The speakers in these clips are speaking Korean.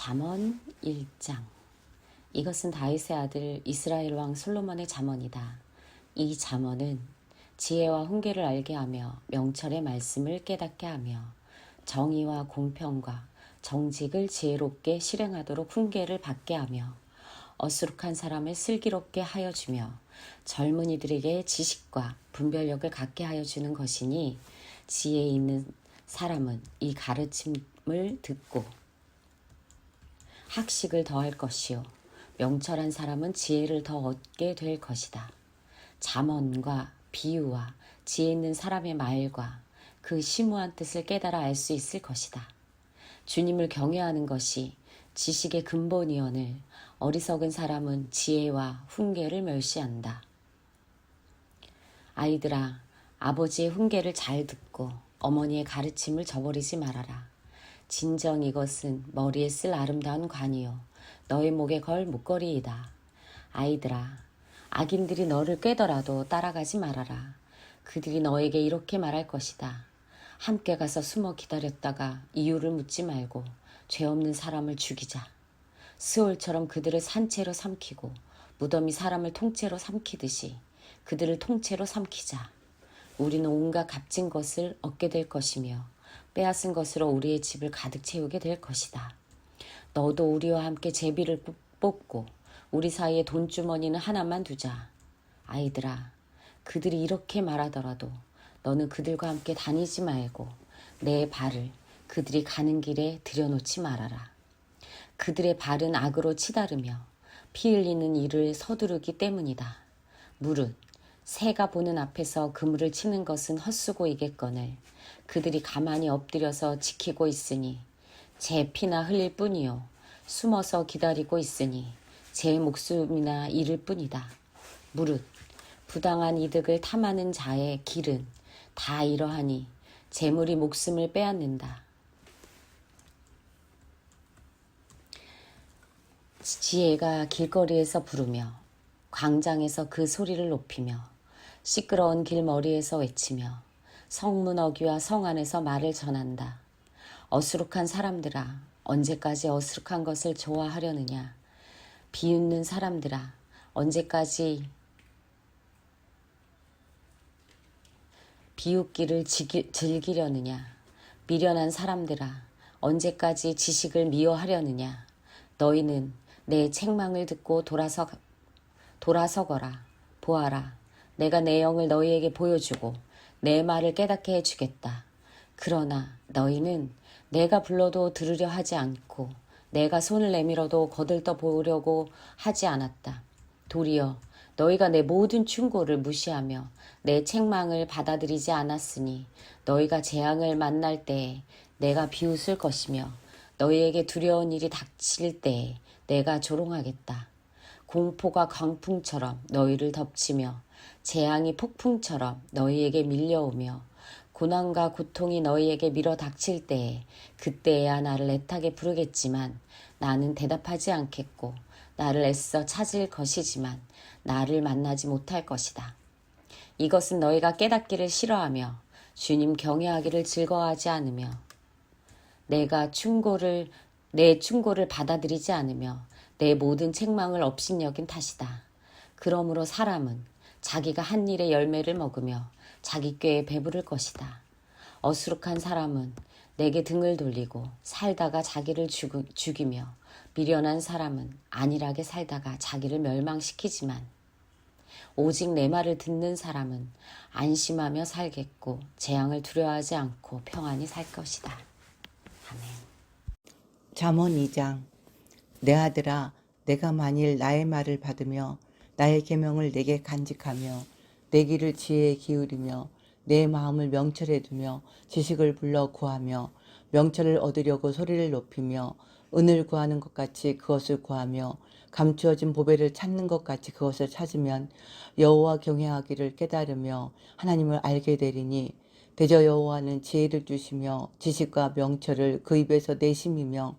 잠언 1장. 이것은 다윗의 아들 이스라엘 왕 솔로몬의 잠언이다. 이 잠언은 지혜와 훈계를 알게 하며 명철의 말씀을 깨닫게 하며 정의와 공평과 정직을 지혜롭게 실행하도록 훈계를 받게 하며 어수룩한 사람을 슬기롭게 하여 주며 젊은이들에게 지식과 분별력을 갖게 하여 주는 것이니 지혜 있는 사람은 이 가르침을 듣고 학식을 더할 것이요 명철한 사람은 지혜를 더 얻게 될 것이다. 잠언과 비유와 지혜 있는 사람의 말과 그 심오한 뜻을 깨달아 알 수 있을 것이다. 주님을 경외하는 것이 지식의 근본이오늘 어리석은 사람은 지혜와 훈계를 멸시한다. 아이들아, 아버지의 훈계를 잘 듣고 어머니의 가르침을 저버리지 말아라. 진정 이것은 머리에 쓸 아름다운 관이요 너의 목에 걸 목걸이이다. 아이들아, 악인들이 너를 꾀더라도 따라가지 말아라. 그들이 너에게 이렇게 말할 것이다. 함께 가서 숨어 기다렸다가 이유를 묻지 말고 죄 없는 사람을 죽이자. 스올처럼 그들을 산채로 삼키고 무덤이 사람을 통째로 삼키듯이 그들을 통째로 삼키자. 우리는 온갖 값진 것을 얻게 될 것이며 빼앗은 것으로 우리의 집을 가득 채우게 될 것이다. 너도 우리와 함께 제비를 뽑고 우리 사이에 돈주머니는 하나만 두자. 아이들아, 그들이 이렇게 말하더라도 너는 그들과 함께 다니지 말고 내 발을 그들이 가는 길에 들여놓지 말아라. 그들의 발은 악으로 치다르며 피 흘리는 일을 서두르기 때문이다. 무릇 새가 보는 앞에서 그물을 치는 것은 헛수고이겠거늘 그들이 가만히 엎드려서 지키고 있으니 제 피나 흘릴 뿐이요 숨어서 기다리고 있으니 제 목숨이나 잃을 뿐이다. 무릇 부당한 이득을 탐하는 자의 길은 다 이러하니 재물이 목숨을 빼앗는다. 지혜가 길거리에서 부르며 광장에서 그 소리를 높이며 시끄러운 길머리에서 외치며 성문 어귀와 성 안에서 말을 전한다. 어수룩한 사람들아, 언제까지 어수룩한 것을 좋아하려느냐? 비웃는 사람들아, 언제까지 비웃기를 즐기려느냐? 미련한 사람들아, 언제까지 지식을 미워하려느냐? 너희는 내 책망을 듣고 돌아서거라. 보아라, 내가 내 영을 너희에게 보여주고 내 말을 깨닫게 해주겠다. 그러나 너희는 내가 불러도 들으려 하지 않고 내가 손을 내밀어도 거들떠 보려고 하지 않았다. 도리어 너희가 내 모든 충고를 무시하며 내 책망을 받아들이지 않았으니 너희가 재앙을 만날 때에 내가 비웃을 것이며 너희에게 두려운 일이 닥칠 때에 내가 조롱하겠다. 공포가 광풍처럼 너희를 덮치며 재앙이 폭풍처럼 너희에게 밀려오며 고난과 고통이 너희에게 밀어 닥칠 때에 그때야 나를 애타게 부르겠지만 나는 대답하지 않겠고 나를 애써 찾을 것이지만 나를 만나지 못할 것이다. 이것은 너희가 깨닫기를 싫어하며 주님 경외하기를 즐거워하지 않으며 내 충고를 받아들이지 않으며 내 모든 책망을 업신여긴 탓이다. 그러므로 사람은 자기가 한 일의 열매를 먹으며 자기 꾀에 배부를 것이다. 어수룩한 사람은 내게 등을 돌리고 살다가 자기를 죽이며 미련한 사람은 안일하게 살다가 자기를 멸망시키지만 오직 내 말을 듣는 사람은 안심하며 살겠고 재앙을 두려워하지 않고 평안히 살 것이다. 아멘. 잠언 2장. 내 아들아, 내가 만일 나의 말을 받으며 나의 계명을 내게 간직하며 내 귀를 지혜에 기울이며 내 마음을 명철에 두며 지식을 불러 구하며 명철을 얻으려고 소리를 높이며 은을 구하는 것 같이 그것을 구하며 감추어진 보배를 찾는 것 같이 그것을 찾으면 여호와 경외하기를 깨달으며 하나님을 알게 되리니 대저 여호와는 지혜를 주시며 지식과 명철을 그 입에서 내심이며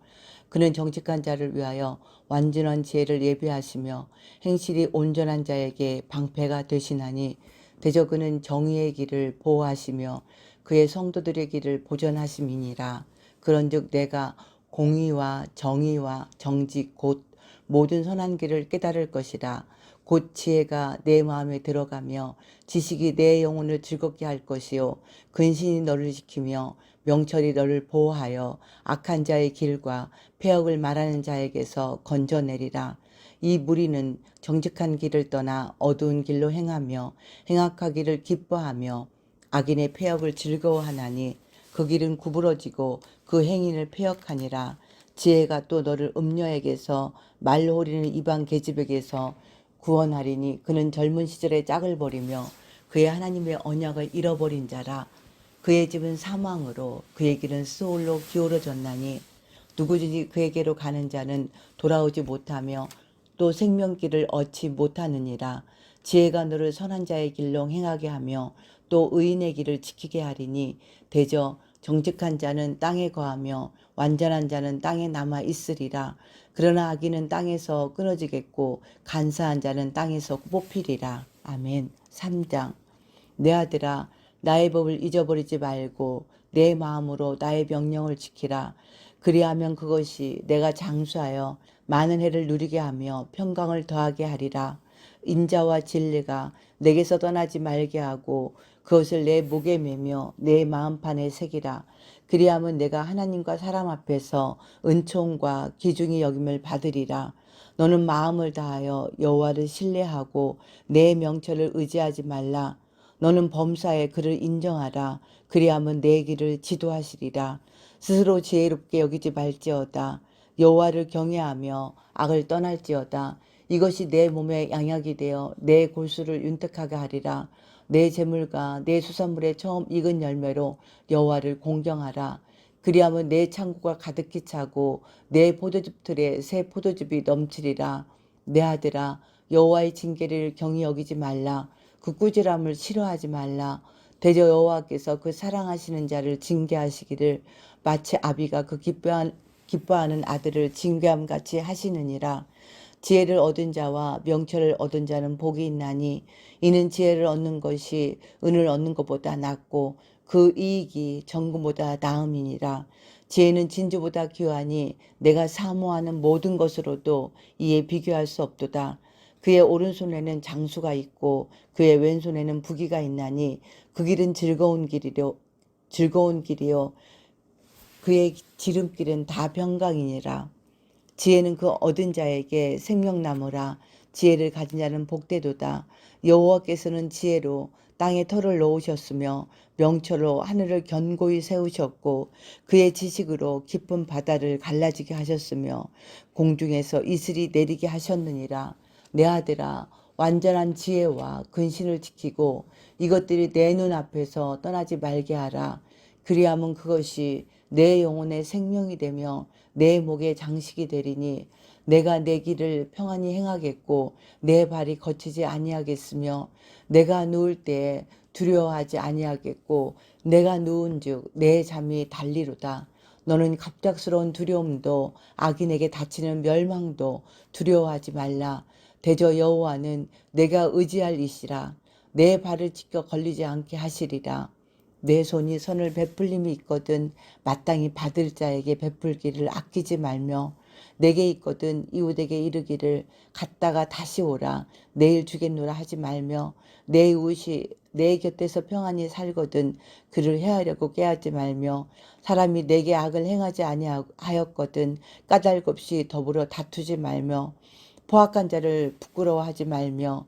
그는 정직한 자를 위하여 완전한 지혜를 예비하시며 행실이 온전한 자에게 방패가 되시나니 대저 그는 정의의 길을 보호하시며 그의 성도들의 길을 보전하심이니라. 그런즉 내가 공의와 정의와 정직 곧 모든 선한 길을 깨달을 것이라. 곧 지혜가 내 마음에 들어가며 지식이 내 영혼을 즐겁게 할 것이요 근신이 너를 지키며 명철이 너를 보호하여 악한 자의 길과 폐역을 말하는 자에게서 건져내리라. 이 무리는 정직한 길을 떠나 어두운 길로 행하며 행악하기를 기뻐하며 악인의 폐역을 즐거워하나니 그 길은 구부러지고 그 행인을 폐역하니라. 지혜가 또 너를 음녀에게서 말로 호리는 이방 계집에게서 구원하리니 그는 젊은 시절에 짝을 버리며 그의 하나님의 언약을 잃어버린 자라. 그의 집은 사망으로 그의 길은 스올로 기울어졌나니 누구든지 그에게로 가는 자는 돌아오지 못하며 또 생명길을 얻지 못하느니라. 지혜가 너를 선한 자의 길로 행하게 하며 또 의인의 길을 지키게 하리니 대저 정직한 자는 땅에 거하며 완전한 자는 땅에 남아 있으리라. 그러나 악인은 땅에서 끊어지겠고 간사한 자는 땅에서 뽑히리라. 아멘. 3장. 내 아들아 나의 법을 잊어버리지 말고 내 마음으로 나의 명령을 지키라. 그리하면 그것이 내가 장수하여 많은 해를 누리게 하며 평강을 더하게 하리라. 인자와 진리가 내게서 떠나지 말게 하고 그것을 내 목에 매며 내 마음판에 새기라. 그리하면 내가 하나님과 사람 앞에서 은총과 귀중히 여김을 받으리라. 너는 마음을 다하여 여호와를 신뢰하고 내 명철을 의지하지 말라. 너는 범사에 그를 인정하라. 그리하면 내 길을 지도하시리라. 스스로 지혜롭게 여기지 말지어다. 여호와를 경외하며 악을 떠날지어다. 이것이 내 몸에 양약이 되어 내 골수를 윤택하게 하리라. 내 재물과 내 수산물의 처음 익은 열매로 여호와를 공경하라. 그리하면 내 창고가 가득히 차고 내 포도즙 틀에 새 포도즙이 넘치리라. 내 아들아 여호와의 징계를 경히 여기지 말라. 그 꾸지람을 싫어하지 말라. 대저 여호와께서 그 사랑하시는 자를 징계하시기를 마치 아비가 그 기뻐하는 아들을 징계함같이 하시느니라. 지혜를 얻은 자와 명철을 얻은 자는 복이 있나니 이는 지혜를 얻는 것이 은을 얻는 것보다 낫고 그 이익이 정금보다 나음이니라. 지혜는 진주보다 귀하니 내가 사모하는 모든 것으로도 이에 비교할 수 없도다. 그의 오른손에는 장수가 있고 그의 왼손에는 부귀가 있나니 그 길은 즐거운 길이요 그의 지름길은 다 평강이니라. 지혜는 그 얻은 자에게 생명나무라. 지혜를 가진 자는 복되도다. 여호와께서는 지혜로 땅에 털을 놓으셨으며 명철로 하늘을 견고히 세우셨고 그의 지식으로 깊은 바다를 갈라지게 하셨으며 공중에서 이슬이 내리게 하셨느니라. 내 아들아 완전한 지혜와 근신을 지키고 이것들이 내 눈앞에서 떠나지 말게 하라. 그리하면 그것이 내 영혼의 생명이 되며 내 목의 장식이 되리니 내가 내 길을 평안히 행하겠고 내 발이 거치지 아니하겠으며 내가 누울 때에 두려워하지 아니하겠고 내가 누운즉 내 잠이 달리로다. 너는 갑작스러운 두려움도 악인에게 닥치는 멸망도 두려워하지 말라. 대저 여호와는 내가 의지할 이시라. 내 발을 지켜 걸리지 않게 하시리라. 내 손이 선을 베풀림이 있거든 마땅히 받을 자에게 베풀기를 아끼지 말며 내게 있거든 이웃에게 이르기를 갔다가 다시 오라 내일 주겠노라 하지 말며 내 이웃이 내 곁에서 평안히 살거든 그를 해하려고 깨하지 말며 사람이 내게 악을 행하지 아니하였거든 까닭없이 더불어 다투지 말며 포악한 자를 부끄러워하지 말며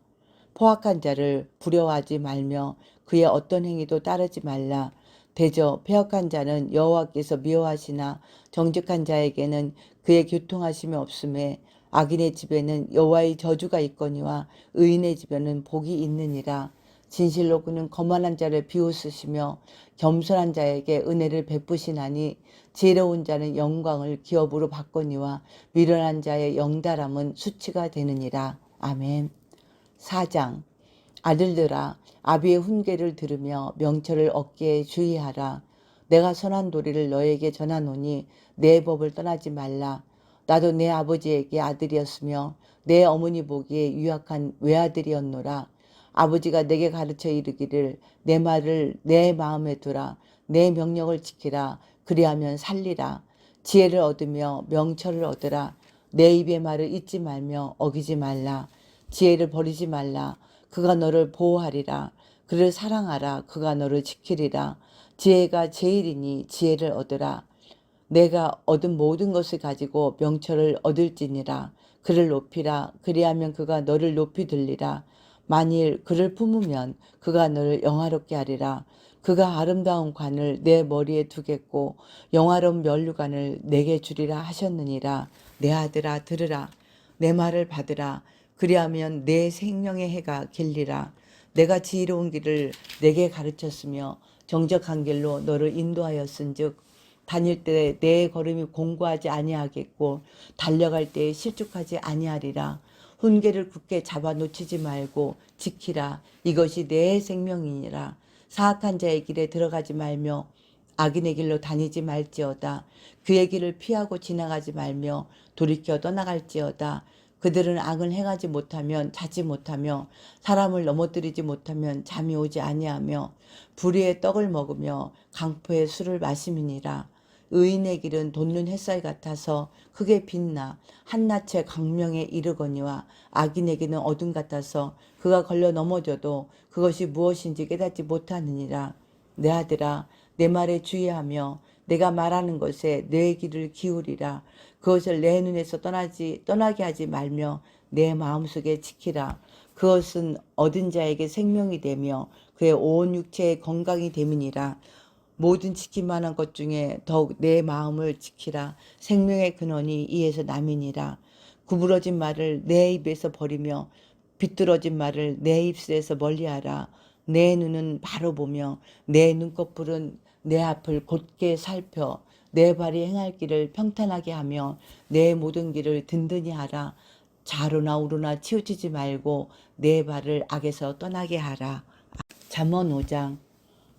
포악한 자를 부려워하지 말며 그의 어떤 행위도 따르지 말라. 대저 패역한 자는 여호와께서 미워하시나 정직한 자에게는 그의 교통하심이 없음에 악인의 집에는 여호와의 저주가 있거니와 의인의 집에는 복이 있느니라. 진실로 그는 거만한 자를 비웃으시며 겸손한 자에게 은혜를 베푸시나니 지혜로운 자는 영광을 기업으로 받거니와 미련한 자의 영달함은 수치가 되느니라. 아멘. 4장. 아들들아 아비의 훈계를 들으며 명철을 얻기에 주의하라. 내가 선한 도리를 너에게 전하노니 내 법을 떠나지 말라. 나도 내 아버지에게 아들이었으며 내 어머니 보기에 유약한 외아들이었노라. 아버지가 내게 가르쳐 이르기를 내 말을 내 마음에 두라. 내 명령을 지키라. 그리하면 살리라. 지혜를 얻으며 명철을 얻으라. 내 입의 말을 잊지 말며 어기지 말라. 지혜를 버리지 말라. 그가 너를 보호하리라. 그를 사랑하라. 그가 너를 지키리라. 지혜가 제일이니 지혜를 얻으라. 내가 얻은 모든 것을 가지고 명철을 얻을지니라. 그를 높이라. 그리하면 그가 너를 높이 들리라. 만일 그를 품으면 그가 너를 영화롭게 하리라. 그가 아름다운 관을 내 머리에 두겠고 영화로운 면류관을 내게 주리라 하셨느니라. 내 아들아 들으라. 내 말을 받으라. 그리하면 내 생명의 해가 길리라. 내가 지혜로운 길을 내게 가르쳤으며 정직한 길로 너를 인도하였은즉 다닐 때 내 걸음이 공고하지 아니하겠고 달려갈 때에 실족하지 아니하리라. 훈계를 굳게 잡아 놓치지 말고 지키라. 이것이 내 생명이니라. 사악한 자의 길에 들어가지 말며 악인의 길로 다니지 말지어다. 그의 길을 피하고 지나가지 말며 돌이켜 떠나갈지어다. 그들은 악을 행하지 못하면 자지 못하며 사람을 넘어뜨리지 못하면 잠이 오지 아니하며 불의의 떡을 먹으며 강포의 술을 마심이니라. 의인의 길은 돋는 햇살 같아서 크게 빛나 한낮의 광명에 이르거니와 악인의 길은 어둠 같아서 그가 걸려 넘어져도 그것이 무엇인지 깨닫지 못하느니라. 내 아들아 내 말에 주의하며 내가 말하는 것에 내 귀를 기울이라. 그것을 내 눈에서 떠나게 하지 말며 내 마음속에 지키라. 그것은 얻은 자에게 생명이 되며 그의 온 육체의 건강이 됨이니라. 모든 지킬 만한 것 중에 더욱 내 마음을 지키라. 생명의 근원이 이에서 남이니라. 구부러진 말을 내 입에서 버리며 비뚤어진 말을 내 입술에서 멀리하라. 내 눈은 바로 보며 내 눈꺼풀은 내 앞을 곧게 살펴 내 발이 행할 길을 평탄하게 하며 내 모든 길을 든든히 하라. 좌로나 우로나 치우치지 말고 내 발을 악에서 떠나게 하라. 잠언 5장.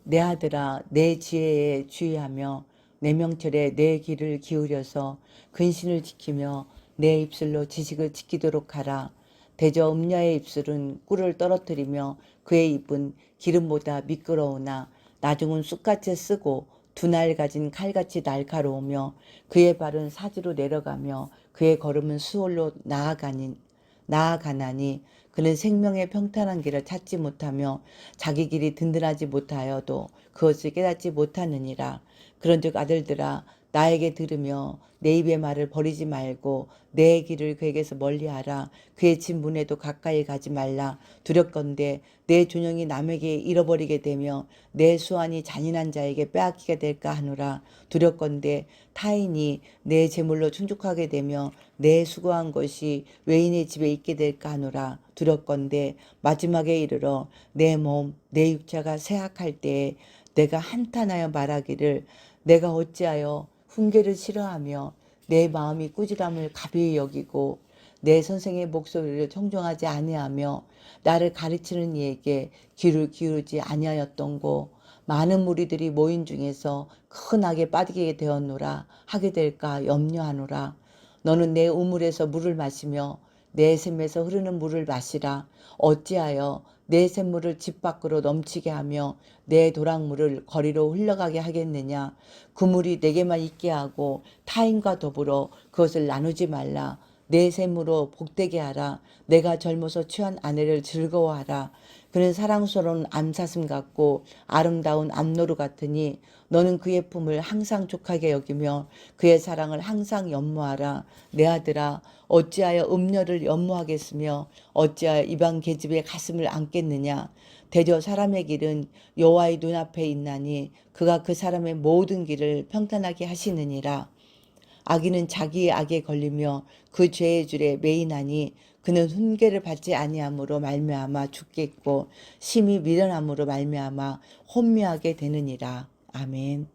내 아들아 내 지혜에 주의하며 내 명철에 내 귀를 기울여서 근신을 지키며 내 입술로 지식을 지키도록 하라. 대저 음녀의 입술은 꿀을 떨어뜨리며 그의 입은 기름보다 미끄러우나 나중은 쑥같이 쓰고 두 날 가진 칼같이 날카로우며 그의 발은 사지로 내려가며 그의 걸음은 수월로 나아가나니 그는 생명의 평탄한 길을 찾지 못하며 자기 길이 든든하지 못하여도 그것을 깨닫지 못하느니라. 그런즉 아들들아 나에게 들으며 내 입의 말을 버리지 말고 내 길을 그에게서 멀리하라. 그의 집 문에도 가까이 가지 말라. 두렵건대 내 존영이 남에게 잃어버리게 되며 내 수완이 잔인한 자에게 빼앗기게 될까 하노라. 두렵건대 타인이 내 재물로 충족하게 되며 내 수고한 것이 외인의 집에 있게 될까 하노라. 두렵건대 마지막에 이르러 내 몸 내 육체가 쇠약할 때에 내가 한탄하여 말하기를 내가 어찌하여 훈계를 싫어하며 내 마음이 꾸지람을 가벼이 여기고 내 선생의 목소리를 청종하지 아니하며 나를 가르치는 이에게 귀를 기울이지 아니하였던고. 많은 무리들이 모인 중에서 큰 악에 빠지게 되었노라 하게 될까 염려하노라. 너는 내 우물에서 물을 마시며 내 샘에서 흐르는 물을 마시라. 어찌하여 내 샘물을 집 밖으로 넘치게 하며 내 도랑물을 거리로 흘러가게 하겠느냐. 그 물이 내게만 있게 하고 타인과 더불어 그것을 나누지 말라. 내 샘으로 복되게 하라. 내가 젊어서 취한 아내를 즐거워하라. 그는 사랑스러운 암사슴 같고 아름다운 암노루 같으니 너는 그의 품을 항상 족하게 여기며 그의 사랑을 항상 연모하라. 내 아들아 어찌하여 음녀를 연모하겠으며 어찌하여 이방 계집의 가슴을 안겠느냐. 대저 사람의 길은 여호와의 눈앞에 있나니 그가 그 사람의 모든 길을 평탄하게 하시느니라. 악인은 자기의 악에 걸리며 그 죄의 줄에 매이나니 그는 훈계를 받지 아니함으로 말미암아 죽겠고 심히 미련함으로 말미암아 혼미하게 되느니라. 아멘.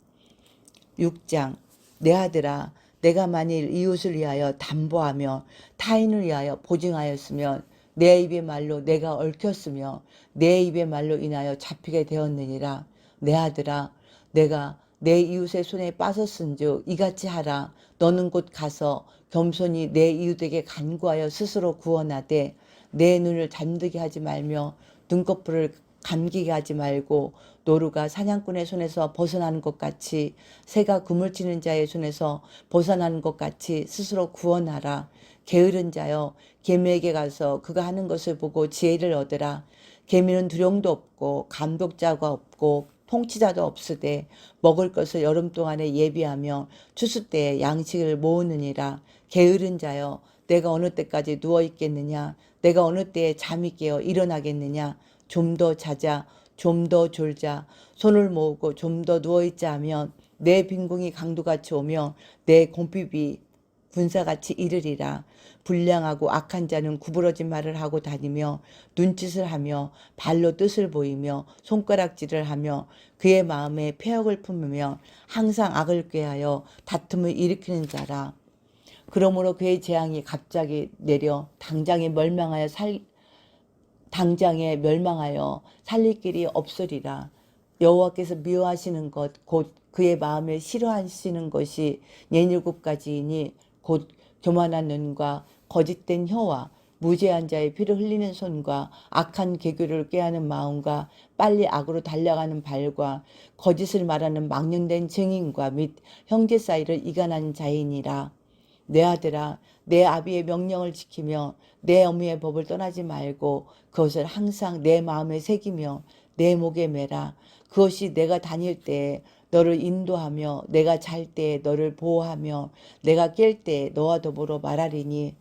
6장. 내 아들아 내가 만일 이웃을 위하여 담보하며 타인을 위하여 보증하였으면 내 입의 말로 내가 얽혔으며 내 입의 말로 인하여 잡히게 되었느니라. 내 아들아 내가 내 이웃의 손에 빠졌은즉 이같이 하라. 너는 곧 가서 겸손히 내 이웃에게 간구하여 스스로 구원하되 내 눈을 잠들게 하지 말며 눈꺼풀을 감기게 하지 말고 노루가 사냥꾼의 손에서 벗어나는 것 같이 새가 그물 치는 자의 손에서 벗어나는 것 같이 스스로 구원하라. 게으른 자여 개미에게 가서 그가 하는 것을 보고 지혜를 얻으라. 개미는 두령도 없고 감독자가 없고 통치자도 없으되 먹을 것을 여름 동안에 예비하며 추수 때에 양식을 모으느니라. 게으른 자여 내가 어느 때까지 누워 있겠느냐. 내가 어느 때에 잠이 깨어 일어나겠느냐. 좀 더 자자, 좀 더 졸자, 손을 모으고 좀 더 누워있자 하면 내 빈궁이 강도같이 오며 내 곰핍이 군사같이 이르리라. 불량하고 악한 자는 구부러진 말을 하고 다니며 눈짓을 하며 발로 뜻을 보이며 손가락질을 하며 그의 마음에 폐역을 품으며 항상 악을 꾀하여 다툼을 일으키는 자라. 그러므로 그의 재앙이 갑자기 내려 당장에 멸망하여 살릴 길이 없으리라. 여호와께서 미워하시는 것 곧 그의 마음에 싫어하시는 것이 47가지이니 곧 교만한 눈과 거짓된 혀와 무죄한 자의 피를 흘리는 손과 악한 계교를 꾀하는 마음과 빨리 악으로 달려가는 발과 거짓을 말하는 망령된 증인과 및 형제 사이를 이간하는 자이니라. 내 아들아 내 아비의 명령을 지키며 내 어미의 법을 떠나지 말고 그것을 항상 내 마음에 새기며 내 목에 매라. 그것이 내가 다닐 때에 너를 인도하며 내가 잘 때에 너를 보호하며 내가 깰 때에 너와 더불어 말하리니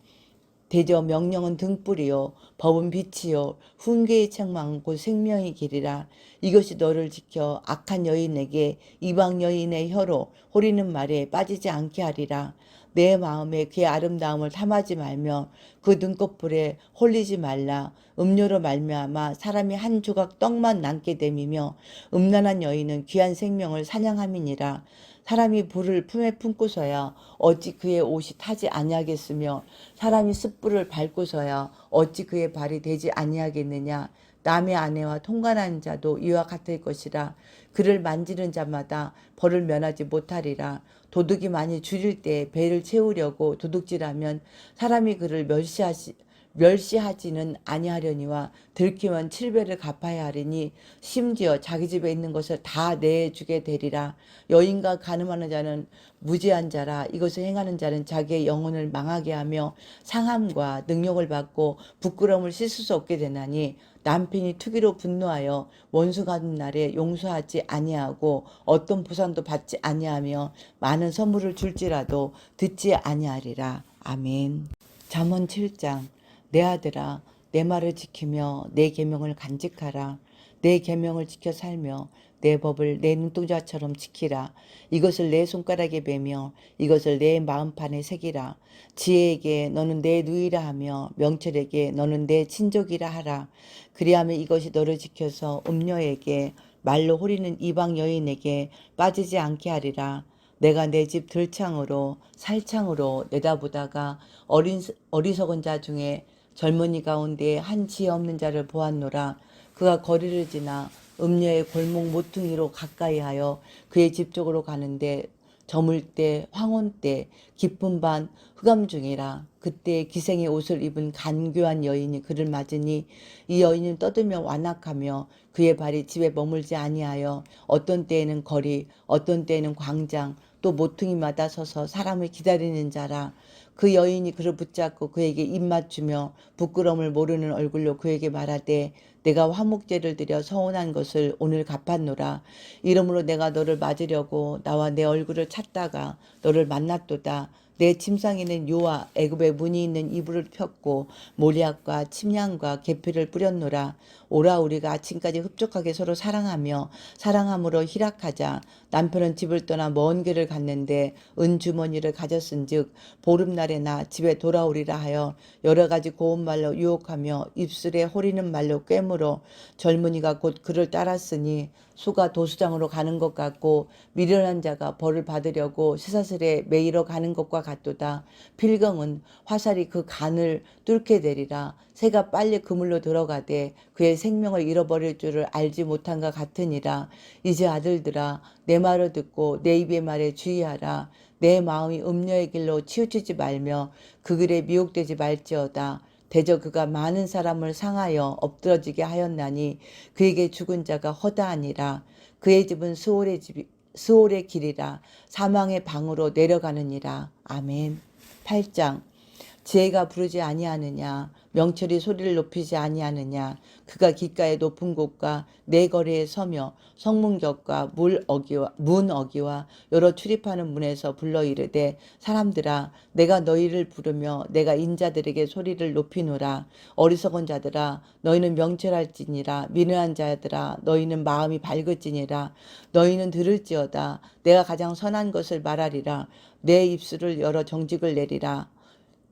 대저 명령은 등불이요 법은 빛이요 훈계의 책망은 곧 생명의 길이라. 이것이 너를 지켜 악한 여인에게 이방 여인의 혀로 호리는 말에 빠지지 않게 하리라. 내 마음에 그의 아름다움을 탐하지 말며 그 눈꺼풀에 홀리지 말라. 음료로 말미암아 사람이 한 조각 떡만 남게 됨이며 음란한 여인은 귀한 생명을 사냥함이니라. 사람이 불을 품에 품고서야 어찌 그의 옷이 타지 아니하겠으며 사람이 숯불을 밟고서야 어찌 그의 발이 되지 아니하겠느냐. 남의 아내와 통관하는 자도 이와 같을 것이라. 그를 만지는 자마다 벌을 면하지 못하리라. 도둑이 많이 줄일 때 배를 채우려고 도둑질하면 사람이 그를 멸시하지는 아니하려니와 들키면 7배를 갚아야 하리니 심지어 자기 집에 있는 것을 다 내주게 되리라. 여인과 간음하는 자는 무지한 자라. 이것을 행하는 자는 자기의 영혼을 망하게 하며 상함과 능욕을 받고 부끄러움을 씻을 수 없게 되나니 남편이 투기로 분노하여 원수 갚는 날에 용서하지 아니하고 어떤 보상도 받지 아니하며 많은 선물을 줄지라도 듣지 아니하리라. 아멘. 잠언 7장. 내 아들아 내 말을 지키며 내 계명을 간직하라. 내 계명을 지켜 살며 내 법을 내 눈동자처럼 지키라. 이것을 내 손가락에 매며 이것을 내 마음판에 새기라. 지혜에게 너는 내 누이라 하며 명철에게 너는 내 친족이라 하라. 그리하면 이것이 너를 지켜서 음녀에게 말로 호리는 이방 여인에게 빠지지 않게 하리라. 내가 내 집 들창으로 살창으로 내다보다가 어리석은 자 중에 젊은이 가운데 한 지혜 없는 자를 보았노라. 그가 거리를 지나 음녀의 골목 모퉁이로 가까이하여 그의 집 쪽으로 가는데 저물 때 황혼 때 깊은 밤 흑암 중이라. 그때 기생의 옷을 입은 간교한 여인이 그를 맞으니 이 여인은 떠들며 완악하며 그의 발이 집에 머물지 아니하여 어떤 때에는 거리 어떤 때에는 광장 또 모퉁이마다 서서 사람을 기다리는 자라. 그 여인이 그를 붙잡고 그에게 입맞추며 부끄러움을 모르는 얼굴로 그에게 말하되 내가 화목제를 드려 서운한 것을 오늘 갚았노라. 이러므로 내가 너를 맞으려고 나와 내 얼굴을 찾다가 너를 만났도다. 내 침상에는 요와 애굽의 무늬 있는 이불을 폈고 모리앗과 침향과 계피를 뿌렸노라. 오라 우리가 아침까지 흡족하게 서로 사랑함으로 희락하자. 남편은 집을 떠나 먼 길을 갔는데 은주머니를 가졌은즉 보름날에 나 집에 돌아오리라 하여 여러 가지 고운 말로 유혹하며 입술에 호리는 말로 꿰물어 젊은이가 곧 그를 따랐으니 소가 도수장으로 가는 것 같고 미련한 자가 벌을 받으려고 쇠사슬에 매이러 가는 것과 같도다. 필경은 화살이 그 간을 뚫게 되리라. 새가 빨리 그물로 들어가되 그의 생명을 잃어버릴 줄을 알지 못한 것 같으니라. 이제 아들들아 내 말을 듣고 내 입의 말에 주의하라. 내 마음이 음녀의 길로 치우치지 말며 그 길에 미혹되지 말지어다. 대저 그가 많은 사람을 상하여 엎드러지게 하였나니 그에게 죽은 자가 허다하니라. 그의 집은 수월의 길이라 사망의 방으로 내려가느니라. 아멘. 8장. 지혜가 부르지 아니하느냐, 명철이 소리를 높이지 아니하느냐. 그가 깃가의 높은 곳과 내 거리에 서며 성문격과 문 어기와 여러 출입하는 문에서 불러 이르되, 사람들아 내가 너희를 부르며 내가 인자들에게 소리를 높이노라. 어리석은 자들아 너희는 명철할지니라. 미련한 자들아 너희는 마음이 밝을지니라. 너희는 들을지어다. 내가 가장 선한 것을 말하리라. 내 입술을 열어 정직을 내리라.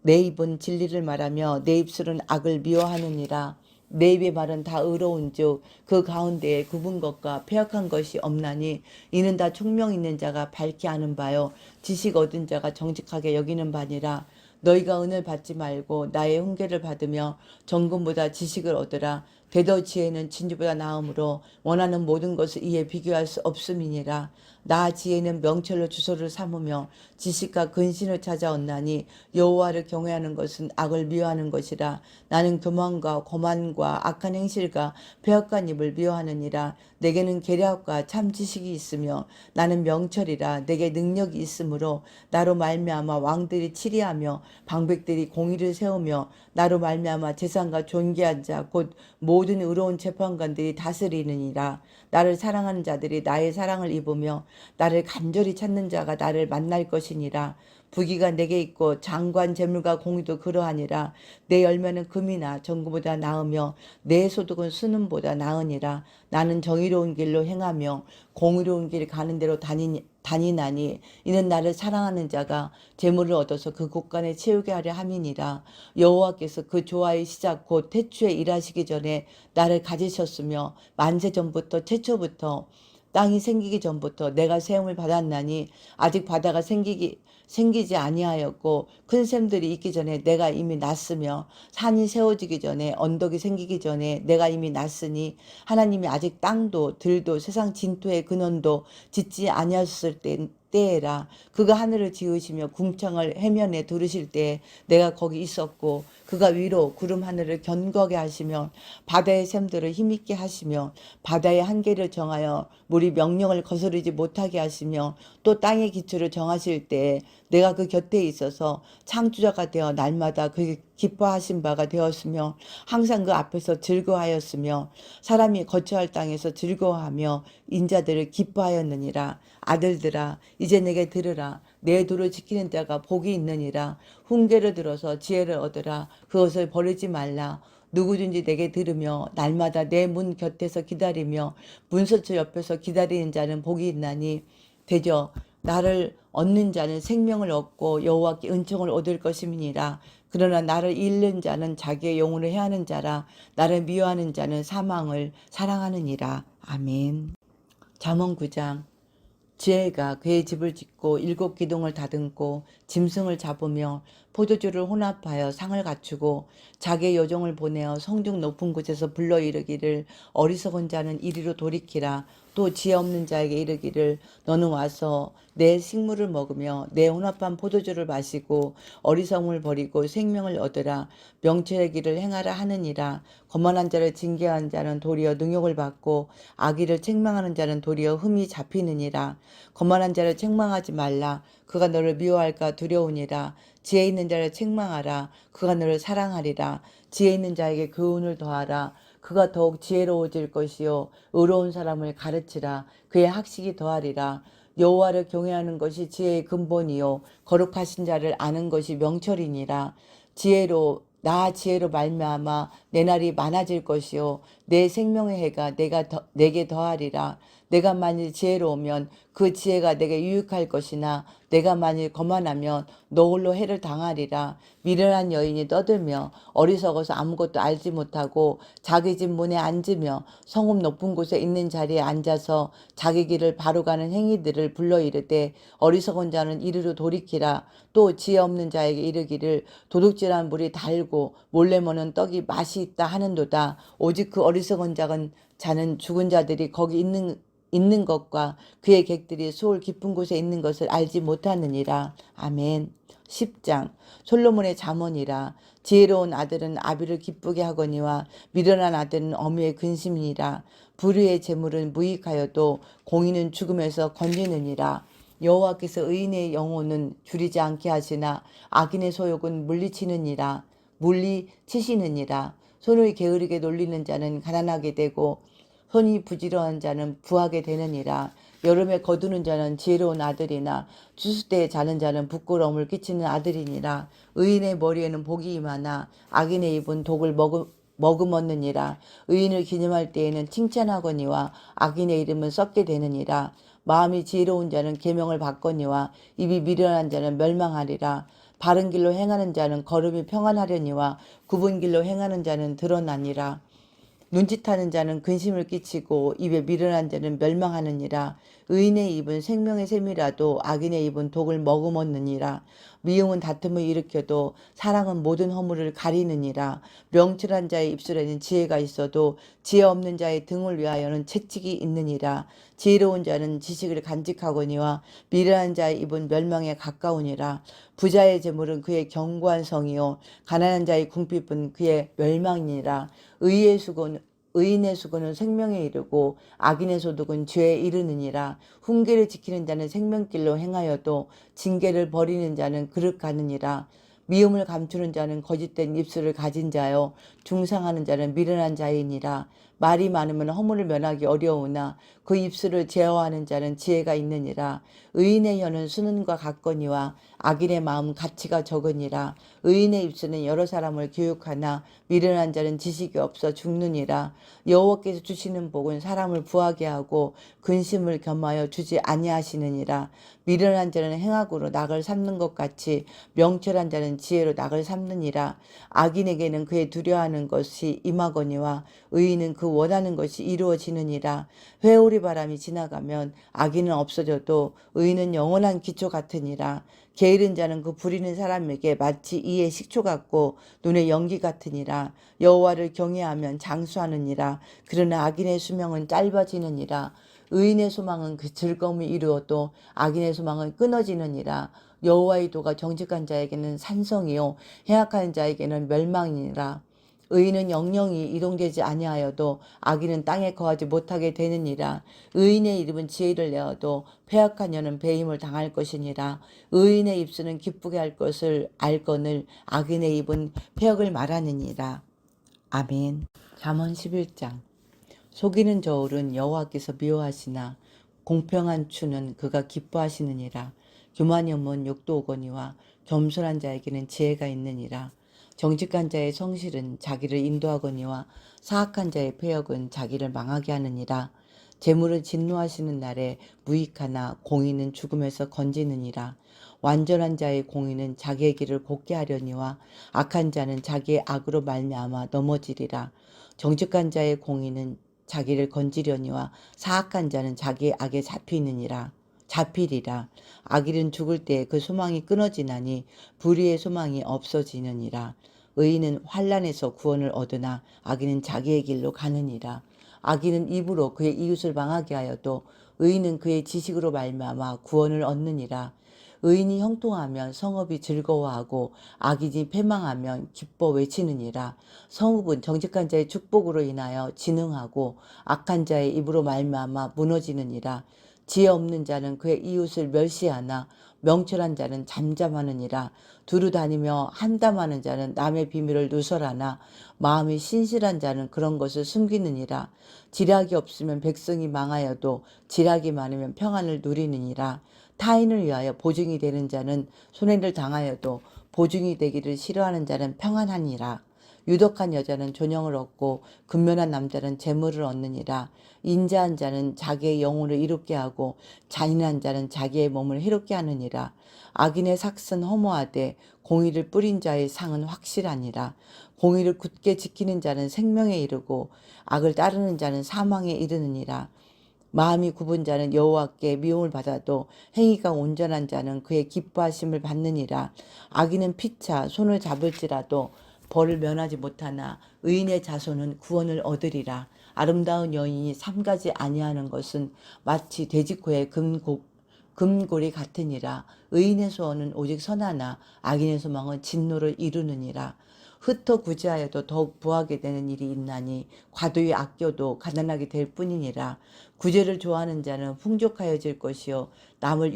내 입은 진리를 말하며 내 입술은 악을 미워하느니라. 내 입의 말은 다 의로운즉 그 가운데에 굽은 것과 패역한 것이 없나니 이는 다 총명 있는 자가 밝게 아는 바요 지식 얻은 자가 정직하게 여기는 바니라. 너희가 은을 받지 말고 나의 훈계를 받으며 정금보다 지식을 얻으라. 대더 지혜는 진주보다 나음으로 원하는 모든 것을 이에 비교할 수 없음이니라. 나 지혜는 명철로 주소를 삼으며 지식과 근신을 찾아온나니 여호와를 경외하는 것은 악을 미워하는 것이라. 나는 교만과 거만과 악한 행실과 배역한 입을 미워하느니라. 내게는 계략과 참 지식이 있으며 나는 명철이라. 내게 능력이 있으므로 나로 말미암아 왕들이 치리하며 방백들이 공의를 세우며 나로 말미암아 재산과 존귀한 자 곧 모든 의로운 재판관들이 다스리느니라. 나를 사랑하는 자들이 나의 사랑을 입으며 나를 간절히 찾는 자가 나를 만날 것이니라. 부귀가 내게 있고 장관 재물과 공의도 그러하니라. 내 열매는 금이나 정금보다 나으며 내 소득은 순음보다 나으니라. 나는 정의로운 길로 행하며 공의로운 길 가는 대로 다니나니 이는 나를 사랑하는 자가 재물을 얻어서 그 곳간에 채우게 하려 함이니라. 여호와께서 그 조화의 시작 곧 태초에 일하시기 전에 나를 가지셨으며 만세 전부터 최초부터 땅이 생기기 전부터 내가 세움을 받았나니 아직 바다가 생기지 아니하였고 큰 샘들이 있기 전에 내가 이미 났으며 산이 세워지기 전에 언덕이 생기기 전에 내가 이미 났으니 하나님이 아직 땅도 들도 세상 진토의 근원도 짓지 아니하셨을 때에라. 그가 하늘을 지으시며 궁창을 해면에 두르실 때에 내가 거기 있었고 그가 위로 구름 하늘을 견고하게 하시며 바다의 샘들을 힘있게 하시며 바다의 한계를 정하여 물이 명령을 거스르지 못하게 하시며 또 땅의 기초를 정하실 때에 내가 그 곁에 있어서 창조자가 되어 날마다 그 기뻐하신 바가 되었으며 항상 그 앞에서 즐거워하였으며 사람이 거처할 땅에서 즐거워하며 인자들을 기뻐하였느니라. 아들들아 이제 내게 들으라. 내 도를 지키는 자가 복이 있느니라. 훈계를 들어서 지혜를 얻으라. 그것을 버리지 말라. 누구든지 내게 들으며 날마다 내 문 곁에서 기다리며 문서처 옆에서 기다리는 자는 복이 있나니 대저 나를 얻는 자는 생명을 얻고 여호와께 은총을 얻을 것임이니라. 그러나 나를 잃는 자는 자기의 영혼을 해하는 자라. 나를 미워하는 자는 사망을 사랑하느니라. 아멘. 잠언 9장. 지혜가 그의 집을 짓고 7 기둥을 다듬고 짐승을 잡으며 포도주를 혼합하여 상을 갖추고 자기의 여종을 보내어 성중 높은 곳에서 불러 이르기를 어리석은 자는 이리로 돌이키라. 또 지혜 없는 자에게 이르기를 너는 와서 내 식물을 먹으며 내 혼합한 포도주를 마시고 어리석음을 버리고 생명을 얻으라. 명철의 길을 행하라 하느니라. 거만한 자를 징계한 자는 도리어 능욕을 받고 악의를 책망하는 자는 도리어 흠이 잡히느니라. 거만한 자를 책망하지 말라. 그가 너를 미워할까 두려우니라. 지혜 있는 자를 책망하라. 그가 너를 사랑하리라. 지혜 있는 자에게 교훈을 더하라. 그가 더욱 지혜로워질 것이요 의로운 사람을 가르치라. 그의 학식이 더하리라. 여호와를 경외하는 것이 지혜의 근본이요 거룩하신 자를 아는 것이 명철이니라. 지혜로 말미암아 내 날이 많아질 것이요 내 생명의 해가 내게 더하리라. 내가 만일 지혜로우면 그 지혜가 내게 유익할 것이나 내가 만일 거만하면 너 홀로 해를 당하리라. 미련한 여인이 떠들며 어리석어서 아무것도 알지 못하고 자기 집 문에 앉으며 성읍 높은 곳에 있는 자리에 앉아서 자기 길을 바로 가는 행위들을 불러 이르되 어리석은 자는 이리로 돌이키라. 또 지혜 없는 자에게 이르기를 도둑질한 물이 달고 몰래 먹는 떡이 맛이 있다 하는도다. 오직 그 어리석은 자는 죽은 자들이 거기 있는 것과 그의 객들이 수월 깊은 곳에 있는 것을 알지 못하느니라. 아멘. 10장. 솔로몬의 잠언이라. 지혜로운 아들은 아비를 기쁘게 하거니와 미련한 아들은 어미의 근심이니라. 불의의 재물은 무익하여도 공의는 죽음에서 건지느니라. 여호와께서 의인의 영혼은 줄이지 않게 하시나 악인의 소욕은 물리치시느니라. 손을 게으르게 놀리는 자는 가난하게 되고 손이 부지런한 자는 부하게 되느니라. 여름에 거두는 자는 지혜로운 아들이나 추수 때에 자는 자는 부끄러움을 끼치는 아들이니라. 의인의 머리에는 복이 임하나 악인의 입은 독을 머금었느니라. 의인을 기념할 때에는 칭찬하거니와 악인의 이름은 썩게 되느니라. 마음이 지혜로운 자는 계명을 받거니와 입이 미련한 자는 멸망하리라. 바른 길로 행하는 자는 걸음이 평안하려니와 굽은 길로 행하는 자는 드러나니라. 눈짓하는 자는 근심을 끼치고 입에 미련한 자는 멸망하느니라. 의인의 입은 생명의 샘이라도 악인의 입은 독을 머금었느니라. 미움은 다툼을 일으켜도 사랑은 모든 허물을 가리느니라. 명철한 자의 입술에는 지혜가 있어도 지혜 없는 자의 등을 위하여는 채찍이 있느니라. 지혜로운 자는 지식을 간직하거니와 미련한 자의 입은 멸망에 가까우니라. 부자의 재물은 그의 견고한 성이요 가난한 자의 궁핍은 그의 멸망이니라. 의인의 수고는 생명에 이르고 악인의 소득은 죄에 이르느니라. 훈계를 지키는 자는 생명길로 행하여도 징계를 버리는 자는 그릇 가느니라. 미움을 감추는 자는 거짓된 입술을 가진 자요 중상하는 자는 미련한 자이니라. 말이 많으면 허물을 면하기 어려우나 그 입술을 제어하는 자는 지혜가 있느니라. 의인의 혀는 수는과 같거니와 악인의 마음은 가치가 적으니라. 의인의 입술은 여러 사람을 교육하나 미련한 자는 지식이 없어 죽느니라. 여호와께서 주시는 복은 사람을 부하게 하고 근심을 겸하여 주지 아니하시느니라. 미련한 자는 행악으로 낙을 삼는 것 같이 명철한 자는 지혜로 낙을 삼느니라. 악인에게는 그의 두려워하는 것이 임하거니와 의인은 그 원하는 것이 이루어지느니라. 회오리 바람이 지나가면 악인은 없어져도 의인은 영원한 기초 같으니라. 게으른 자는 그 부리는 사람에게 마치 이의 식초 같고 눈의 연기 같으니라. 여호와를 경외하면 장수하느니라. 그러나 악인의 수명은 짧아지느니라. 의인의 소망은 그 즐거움이 이루어도 악인의 소망은 끊어지느니라. 여호와의 도가 정직한 자에게는 산성이요 행악한 자에게는 멸망이니라. 의인은 영영이 이동되지 아니하여도 악인은 땅에 거하지 못하게 되느니라. 의인의 이름은 지혜를 내어도 패악한 여는 배임을 당할 것이니라. 의인의 입술은 기쁘게 할 것을 알거늘 악인의 입은 패역을 말하느니라. 아멘. 잠언 11장. 속이는 저울은 여호와께서 미워하시나 공평한 추는 그가 기뻐하시느니라. 교만이 없는 욕도 오거니와 겸손한 자에게는 지혜가 있느니라. 정직한 자의 성실은 자기를 인도하거니와 사악한 자의 패역은 자기를 망하게 하느니라. 재물은 진노하시는 날에 무익하나 공의는 죽음에서 건지느니라. 완전한 자의 공의는 자기의 길을 곱게 하려니와 악한 자는 자기의 악으로 말미암아 넘어지리라. 정직한 자의 공의는 자기를 건지려니와 사악한 자는 자기의 악에 잡히리라. 악인은 죽을 때 그 소망이 끊어지나니 불의의 소망이 없어지느니라. 의인은 환난에서 구원을 얻으나 악인은 자기의 길로 가느니라. 악인은 입으로 그의 이웃을 망하게 하여도 의인은 그의 지식으로 말미암아 구원을 얻느니라. 의인이 형통하면 성읍이 즐거워하고 악인이 패망하면 기뻐 외치느니라. 성읍은 정직한 자의 축복으로 인하여 진흥하고 악한 자의 입으로 말미암아 무너지느니라. 지혜 없는 자는 그의 이웃을 멸시하나 명철한 자는 잠잠하느니라. 두루 다니며 한담하는 자는 남의 비밀을 누설하나 마음이 신실한 자는 그런 것을 숨기느니라. 지략이 없으면 백성이 망하여도 지략이 많으면 평안을 누리느니라. 타인을 위하여 보증이 되는 자는 손해를 당하여도 보증이 되기를 싫어하는 자는 평안하니라. 유덕한 여자는 존영을 얻고 근면한 남자는 재물을 얻느니라. 인자한 자는 자기의 영혼을 이롭게 하고 잔인한 자는 자기의 몸을 해롭게 하느니라. 악인의 삭은 허무하되 공의를 뿌린 자의 상은 확실하니라. 공의를 굳게 지키는 자는 생명에 이르고 악을 따르는 자는 사망에 이르느니라. 마음이 굽은 자는 여호와께 미움을 받아도 행위가 온전한 자는 그의 기뻐하심을 받느니라. 악인은 피차 손을 잡을지라도 벌을 면하지 못하나 의인의 자손은 구원을 얻으리라. 아름다운 여인이 삼가지 아니하는 것은 마치 돼지코에 금골이 같으니라. 의인의 소원은 오직 선하나 악인의 소망은 진노를 이루느니라. 흩어 구제하여도 더욱 부하게 되는 일이 있나니 과도히 아껴도 가난하게 될 뿐이니라. 구제를 좋아하는 자는 풍족하여질 것이요 남을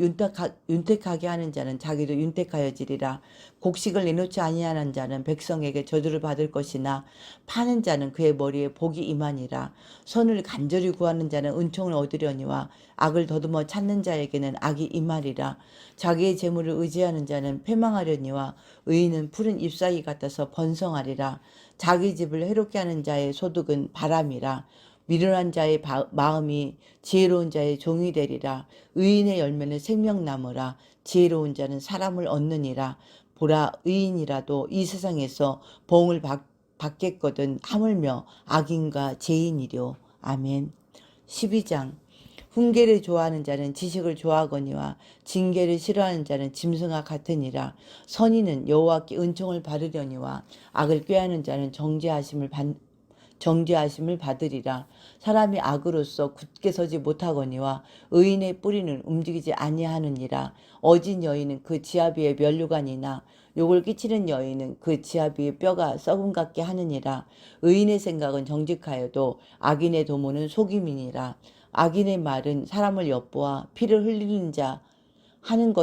윤택하게 하는 자는 자기도 윤택하여지리라. 곡식을 내놓지 아니하는 자는 백성에게 저주를 받을 것이나 파는 자는 그의 머리에 복이 임하니라. 선을 간절히 구하는 자는 은총을 얻으려니와 악을 더듬어 찾는 자에게는 악이 임하리라. 자기의 재물을 의지하는 자는 패망하려니와 의인은 푸른 잎사귀 같아서 번성하리라. 자기 집을 해롭게 하는 자의 소득은 바람이라. 미련한 자의 마음이 지혜로운 자의 종이 되리라. 의인의 열매는 생명나무라. 지혜로운 자는 사람을 얻느니라. 보라, 의인이라도 이 세상에서 보응을 받겠거든 하물며 악인과 죄인이려. 아멘. 12장. 훈계를 좋아하는 자는 지식을 좋아하거니와 징계를 싫어하는 자는 짐승과 같으니라. 선인은 여호와께 은총을 받으려니와 악을 꾀하는 자는 정죄하심을 받으리라. 사람이 악으로서 굳게 서지 못하거니와 의인의 뿌리는 움직이지 아니하느니라. 어진 여인은 그 지아비의 면류관이나 욕을 끼치는 여인은 그 지아비의 뼈가 썩음 같게 하느니라. 의인의 생각은 정직하여도 악인의 도모는 속임이니라. 악인의 말은 사람을 엿보아 피를 흘리자 하는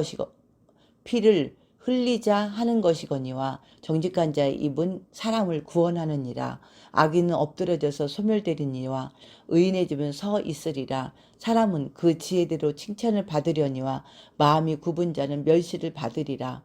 것이거니와 정직한 자의 입은 사람을 구원하느니라. 악인은 엎드려져서 소멸되리니와 의인의 집은 서 있으리라. 사람은 그 지혜대로 칭찬을 받으려니와 마음이 굽은 자는 멸시를 받으리라.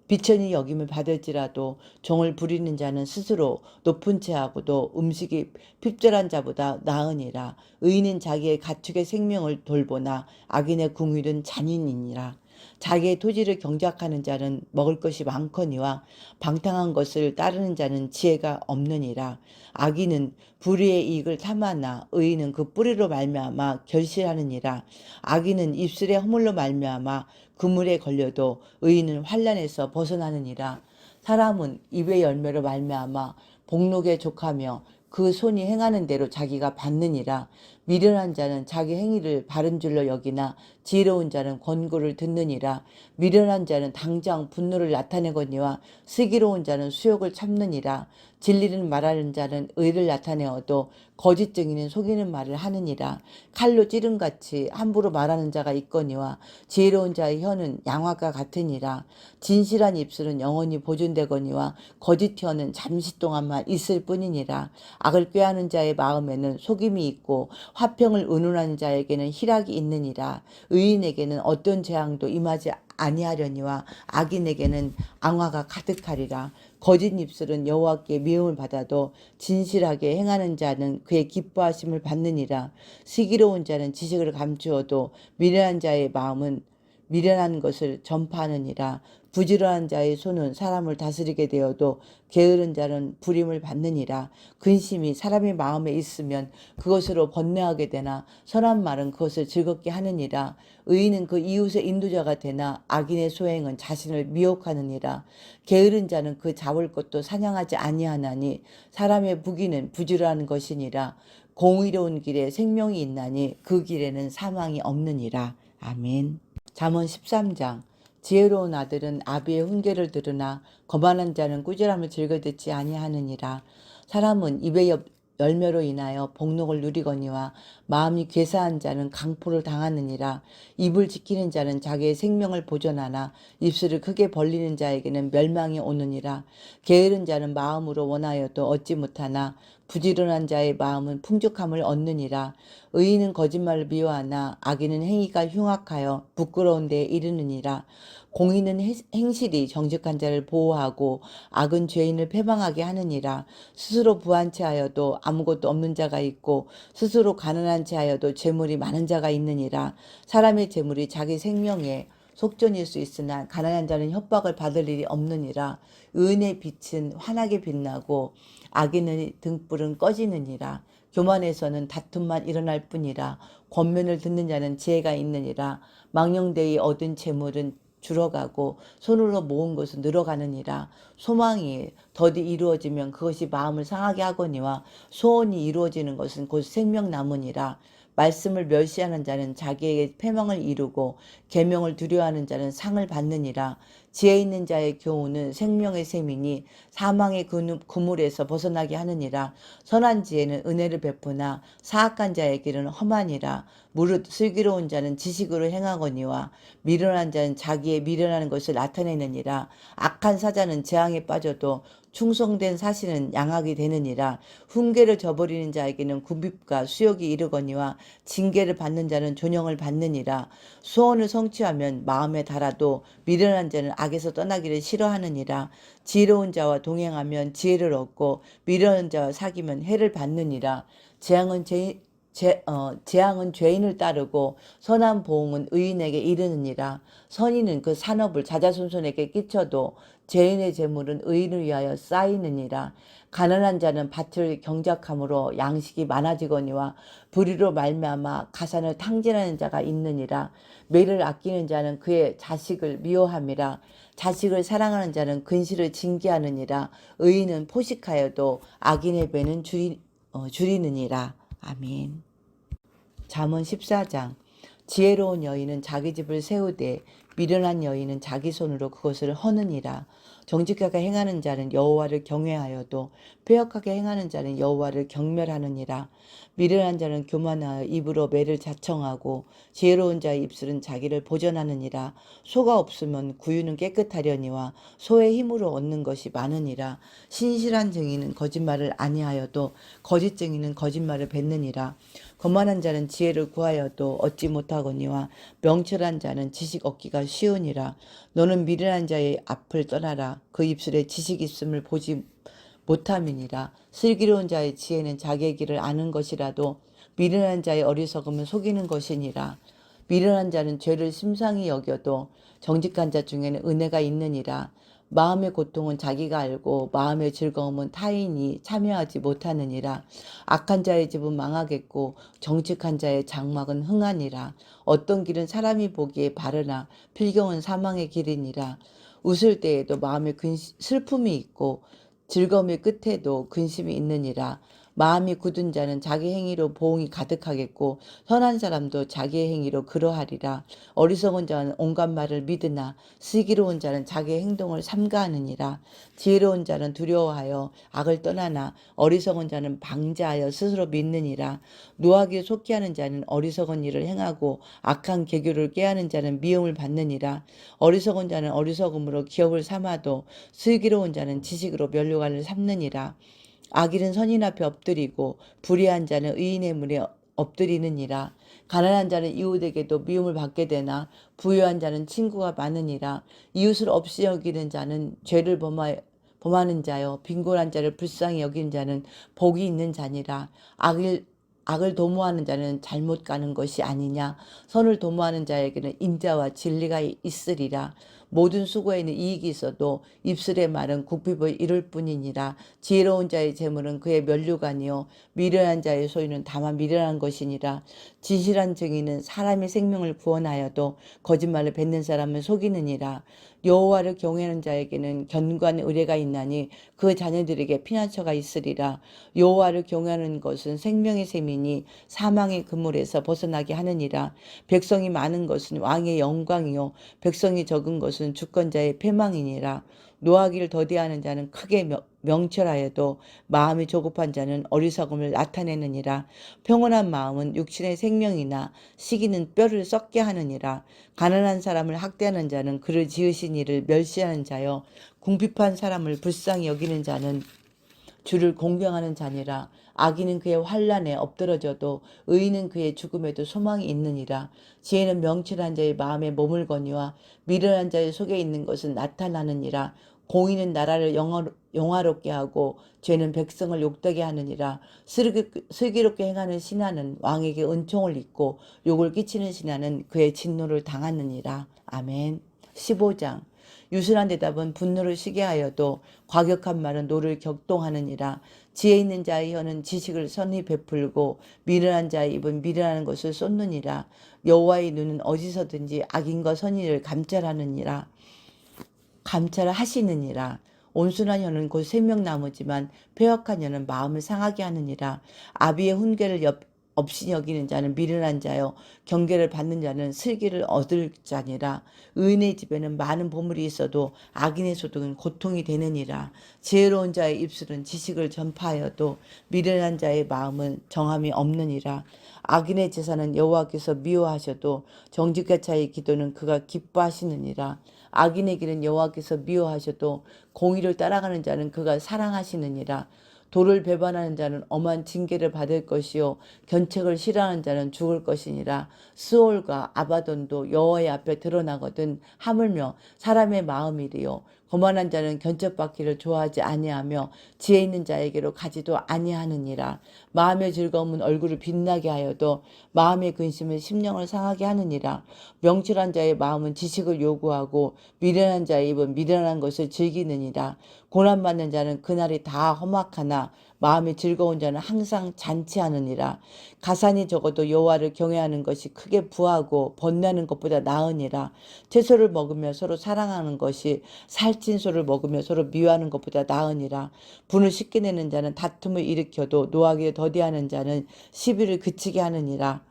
비천이 여김을 받을지라도 종을 부리는 자는 스스로 높은 채하고도 음식이 핍절한 자보다 나으니라. 의인은 자기의 가축의 생명을 돌보나 악인의 궁율은 잔인이니라. 자기의 토지를 경작하는 자는 먹을 것이 많거니와 방탕한 것을 따르는 자는 지혜가 없느니라. 악인은 불의의 이익을 탐하나 의인은 그 뿌리로 말미암아 결실하느니라. 악인은 입술의 허물로 말미암아 그물에 걸려도 의인은 환난에서 벗어나느니라. 사람은 입의 열매로 말미암아 복록에 족하며 그 손이 행하는 대로 자기가 받느니라. 미련한 자는 자기 행위를 바른 줄로 여기나 지혜로운 자는 권고를 듣느니라. 미련한 자는 당장 분노를 나타내거니와 슬기로운 자는 수욕을 참느니라. 진리를 말하는 자는 의를 나타내어도 거짓 증인은 속이는 말을 하느니라. 칼로 찌름같이 함부로 말하는 자가 있거니와 지혜로운 자의 혀는 양화과 같으니라. 진실한 입술은 영원히 보존되거니와 거짓 혀는 잠시 동안만 있을 뿐이니라. 악을 꾀하는 자의 마음에는 속임이 있고 화평을 의논하는 자에게는 희락이 있느니라. 의인에게는 어떤 재앙도 임하지 아니하려니와 악인에게는 앙화가 가득하리라. 거짓 입술은 여호와께 미움을 받아도 진실하게 행하는 자는 그의 기뻐하심을 받느니라. 슬기로운 자는 지식을 감추어도 미련한 자의 마음은 미련한 것을 전파하느니라. 부지런한 자의 손은 사람을 다스리게 되어도 게으른 자는 부림을 받느니라. 근심이 사람의 마음에 있으면 그것으로 번뇌하게 되나 선한 말은 그것을 즐겁게 하느니라. 의인은 그 이웃의 인도자가 되나 악인의 소행은 자신을 미혹하느니라. 게으른 자는 그 잡을 것도 사냥하지 아니하나니 사람의 부귀는 부지런한 것이니라. 공의로운 길에 생명이 있나니 그 길에는 사망이 없느니라. 아멘. 잠언 13장. 지혜로운 아들은 아비의 훈계를 들으나 거만한 자는 꾸지람을 즐겨 듣지 아니하느니라. 사람은 입의 열매로 인하여 복록을 누리거니와 마음이 괴사한 자는 강포를 당하느니라. 입을 지키는 자는 자기의 생명을 보존하나 입술을 크게 벌리는 자에게는 멸망이 오느니라. 게으른 자는 마음으로 원하여도 얻지 못하나 부지런한 자의 마음은 풍족함을 얻느니라. 의인은 거짓말을 미워하나 악인은 행위가 흉악하여 부끄러운 데에 이르느니라. 공의는 행실이 정직한 자를 보호하고 악은 죄인을 패망하게 하느니라. 스스로 부한 채하여도 아무것도 없는 자가 있고 스스로 가난한 채하여도 재물이 많은 자가 있느니라. 사람의 재물이 자기 생명에 속전일 수 있으나 가난한 자는 협박을 받을 일이 없느니라. 의인의 빛은 환하게 빛나고 악인의 등불은 꺼지느니라. 교만에서는 다툼만 일어날 뿐이라. 권면을 듣는 자는 지혜가 있느니라. 망령되이 얻은 재물은 줄어가고 손으로 모은 것은 늘어가느니라. 소망이 더디 이루어지면 그것이 마음을 상하게 하거니와 소원이 이루어지는 것은 곧 생명나무니라. 말씀을 멸시하는 자는 자기에게 패망을 이루고 계명을 두려워하는 자는 상을 받느니라. 지혜 있는 자의 교훈은 생명의 셈이니 사망의 그물에서 벗어나게 하느니라. 선한 지혜는 은혜를 베푸나 사악한 자의 길은 험하니라. 무릇 슬기로운 자는 지식으로 행하거니와 미련한 자는 자기의 미련한 것을 나타내느니라. 악한 사자는 재앙에 빠져도 충성된 사신은 양학이 되느니라. 훈계를 저버리는 자에게는 굽입과 수욕이 이르거니와 징계를 받는 자는 존영을 받느니라. 소원을 성취하면 마음에 달아도 미련한 자는 악에서 떠나기를 싫어하느니라. 지혜로운 자와 동행하면 지혜를 얻고 미련한 자와 사귀면 해를 받느니라. 재앙은 죄인을 따르고 선한 보응은 의인에게 이르느니라. 선인은 그 산업을 자자손손에게 끼쳐도 죄인의 재물은 의인을 위하여 쌓이느니라. 가난한 자는 밭을 경작함으로 양식이 많아지거니와 불의로 말미암아 가산을 탕진하는 자가 있느니라. 매를 아끼는 자는 그의 자식을 미워함이라. 자식을 사랑하는 자는 근실을 징계하느니라. 의인은 포식하여도 악인의 배는 줄이느니라. 아멘. 잠언 14장. 지혜로운 여인은 자기 집을 세우되 미련한 여인은 자기 손으로 그것을 허느니라. 정직하게 행하는 자는 여호와를 경외하여도 패역하게 행하는 자는 여호와를 경멸하느니라. 미련한 자는 교만하여 입으로 매를 자청하고 지혜로운 자의 입술은 자기를 보전하느니라. 소가 없으면 구유는 깨끗하려니와 소의 힘으로 얻는 것이 많으니라. 신실한 증인은 거짓말을 아니하여도 거짓 증인은 거짓말을 뱉느니라. 거만한 자는 지혜를 구하여도 얻지 못하거니와 명철한 자는 지식 얻기가 쉬우니라. 너는 미련한 자의 앞을 떠나라. 그 입술에 지식 있음을 보지 못함이니라. 슬기로운 자의 지혜는 자기의 길을 아는 것이라도 미련한 자의 어리석음은 속이는 것이니라. 미련한 자는 죄를 심상히 여겨도 정직한 자 중에는 은혜가 있느니라. 마음의 고통은 자기가 알고 마음의 즐거움은 타인이 참여하지 못하느니라. 악한 자의 집은 망하겠고 정직한 자의 장막은 흥하니라. 어떤 길은 사람이 보기에 바르나 필경은 사망의 길이니라. 웃을 때에도 마음에 슬픔이 있고 즐거움의 끝에도 근심이 있느니라. 마음이 굳은 자는 자기 행위로 보응이 가득하겠고 선한 사람도 자기의 행위로 그러하리라. 어리석은 자는 온갖 말을 믿으나 슬기로운 자는 자기의 행동을 삼가하느니라. 지혜로운 자는 두려워하여 악을 떠나나 어리석은 자는 방자하여 스스로 믿느니라. 노하기에 속히 하는 자는 어리석은 일을 행하고 악한 계교를 꾀하는 자는 미움을 받느니라. 어리석은 자는 어리석음으로 기업을 삼아도 슬기로운 자는 지식으로 면류관을 삼느니라. 악인은 선인 앞에 엎드리고 불의한 자는 의인의 문에 엎드리느니라. 가난한 자는 이웃에게도 미움을 받게 되나 부유한 자는 친구가 많으니라. 이웃을 없이 여기는 자는 죄를 범하는 자요 빈곤한 자를 불쌍히 여기는 자는 복이 있는 자니라. 악을 도모하는 자는 잘못 가는 것이 아니냐. 선을 도모하는 자에게는 인자와 진리가 있으리라. 모든 수고에는 이익이 있어도 입술의 말은 국핍을 이룰 뿐이니라. 지혜로운 자의 재물은 그의 면류관이요 미련한 자의 소유는 다만 미련한 것이니라. 진실한 증인은 사람의 생명을 구원하여도 거짓말을 뱉는 사람을 속이느니라. 여호와를 경외하는 자에게는 견고한 의뢰가 있나니 그 자녀들에게 피난처가 있으리라. 여호와를 경외하는 것은 생명의 셈이니 사망의 그물에서 벗어나게 하느니라. 백성이 많은 것은 왕의 영광이요 백성이 적은 것은 주권자의 패망이니라. 노하기를 더디하는 자는 크게 명철하여도 마음이 조급한 자는 어리석음을 나타내느니라. 평온한 마음은 육신의 생명이나 시기는 뼈를 썩게 하느니라. 가난한 사람을 학대하는 자는 그를 지으신 이를 멸시하는 자요 궁핍한 사람을 불쌍히 여기는 자는 주를 공경하는 자니라. 악인은 그의 환난에 엎드러져도 의인은 그의 죽음에도 소망이 있느니라. 지혜는 명철한 자의 마음에 머물거니와 미련한 자의 속에 있는 것은 나타나느니라. 공의는 나라를 영화롭게 하고 죄는 백성을 욕되게 하느니라. 슬기롭게 행하는 신하는 왕에게 은총을 입고 욕을 끼치는 신하는 그의 진노를 당하느니라. 아멘. 15장. 유순한 대답은 분노를 쉬게 하여도 과격한 말은 노를 격동하느니라. 지혜 있는 자의 혀는 지식을 선히 베풀고 미련한 자의 입은 미련한 것을 쏟느니라. 여호와의 눈은 어디서든지 악인과 선인을 감찰하시느니라. 온순한 혀는 곧 생명나무지만 패역한 혀는 마음을 상하게 하느니라. 아비의 훈계를 없이 여기는 자는 미련한 자요 경계를 받는 자는 슬기를 얻을 자니라. 의인의 집에는 많은 보물이 있어도 악인의 소득은 고통이 되느니라. 지혜로운 자의 입술은 지식을 전파하여도 미련한 자의 마음은 정함이 없느니라. 악인의 제사는 여호와께서 미워하셔도 정직한 자의 기도는 그가 기뻐하시느니라. 악인의 길은 여호와께서 미워하셔도 공의를 따라가는 자는 그가 사랑하시느니라. 도를 배반하는 자는 엄한 징계를 받을 것이요 견책을 싫어하는 자는 죽을 것이니라. 스올과 아바돈도 여호와의 앞에 드러나거든 하물며 사람의 마음이리요 거만한 자는 견책받기를 좋아하지 아니하며 지혜 있는 자에게로 가지도 아니하느니라. 마음의 즐거움은 얼굴을 빛나게 하여도 마음의 근심은 심령을 상하게 하느니라. 명철한 자의 마음은 지식을 요구하고 미련한 자의 입은 미련한 것을 즐기느니라. 고난받는 자는 그날이 다 험악하나 마음이 즐거운 자는 항상 잔치하느니라. 가산이 적어도 여호와를 경외하는 것이 크게 부하고 번뇌하는 것보다 나으니라. 채소를 먹으며 서로 사랑하는 것이 살찐 소를 먹으며 서로 미워하는 것보다 나으니라. 분을 쉽게 내는 자는 다툼을 일으켜도 노하기를 더디하는 자는 시비를 그치게 하느니라.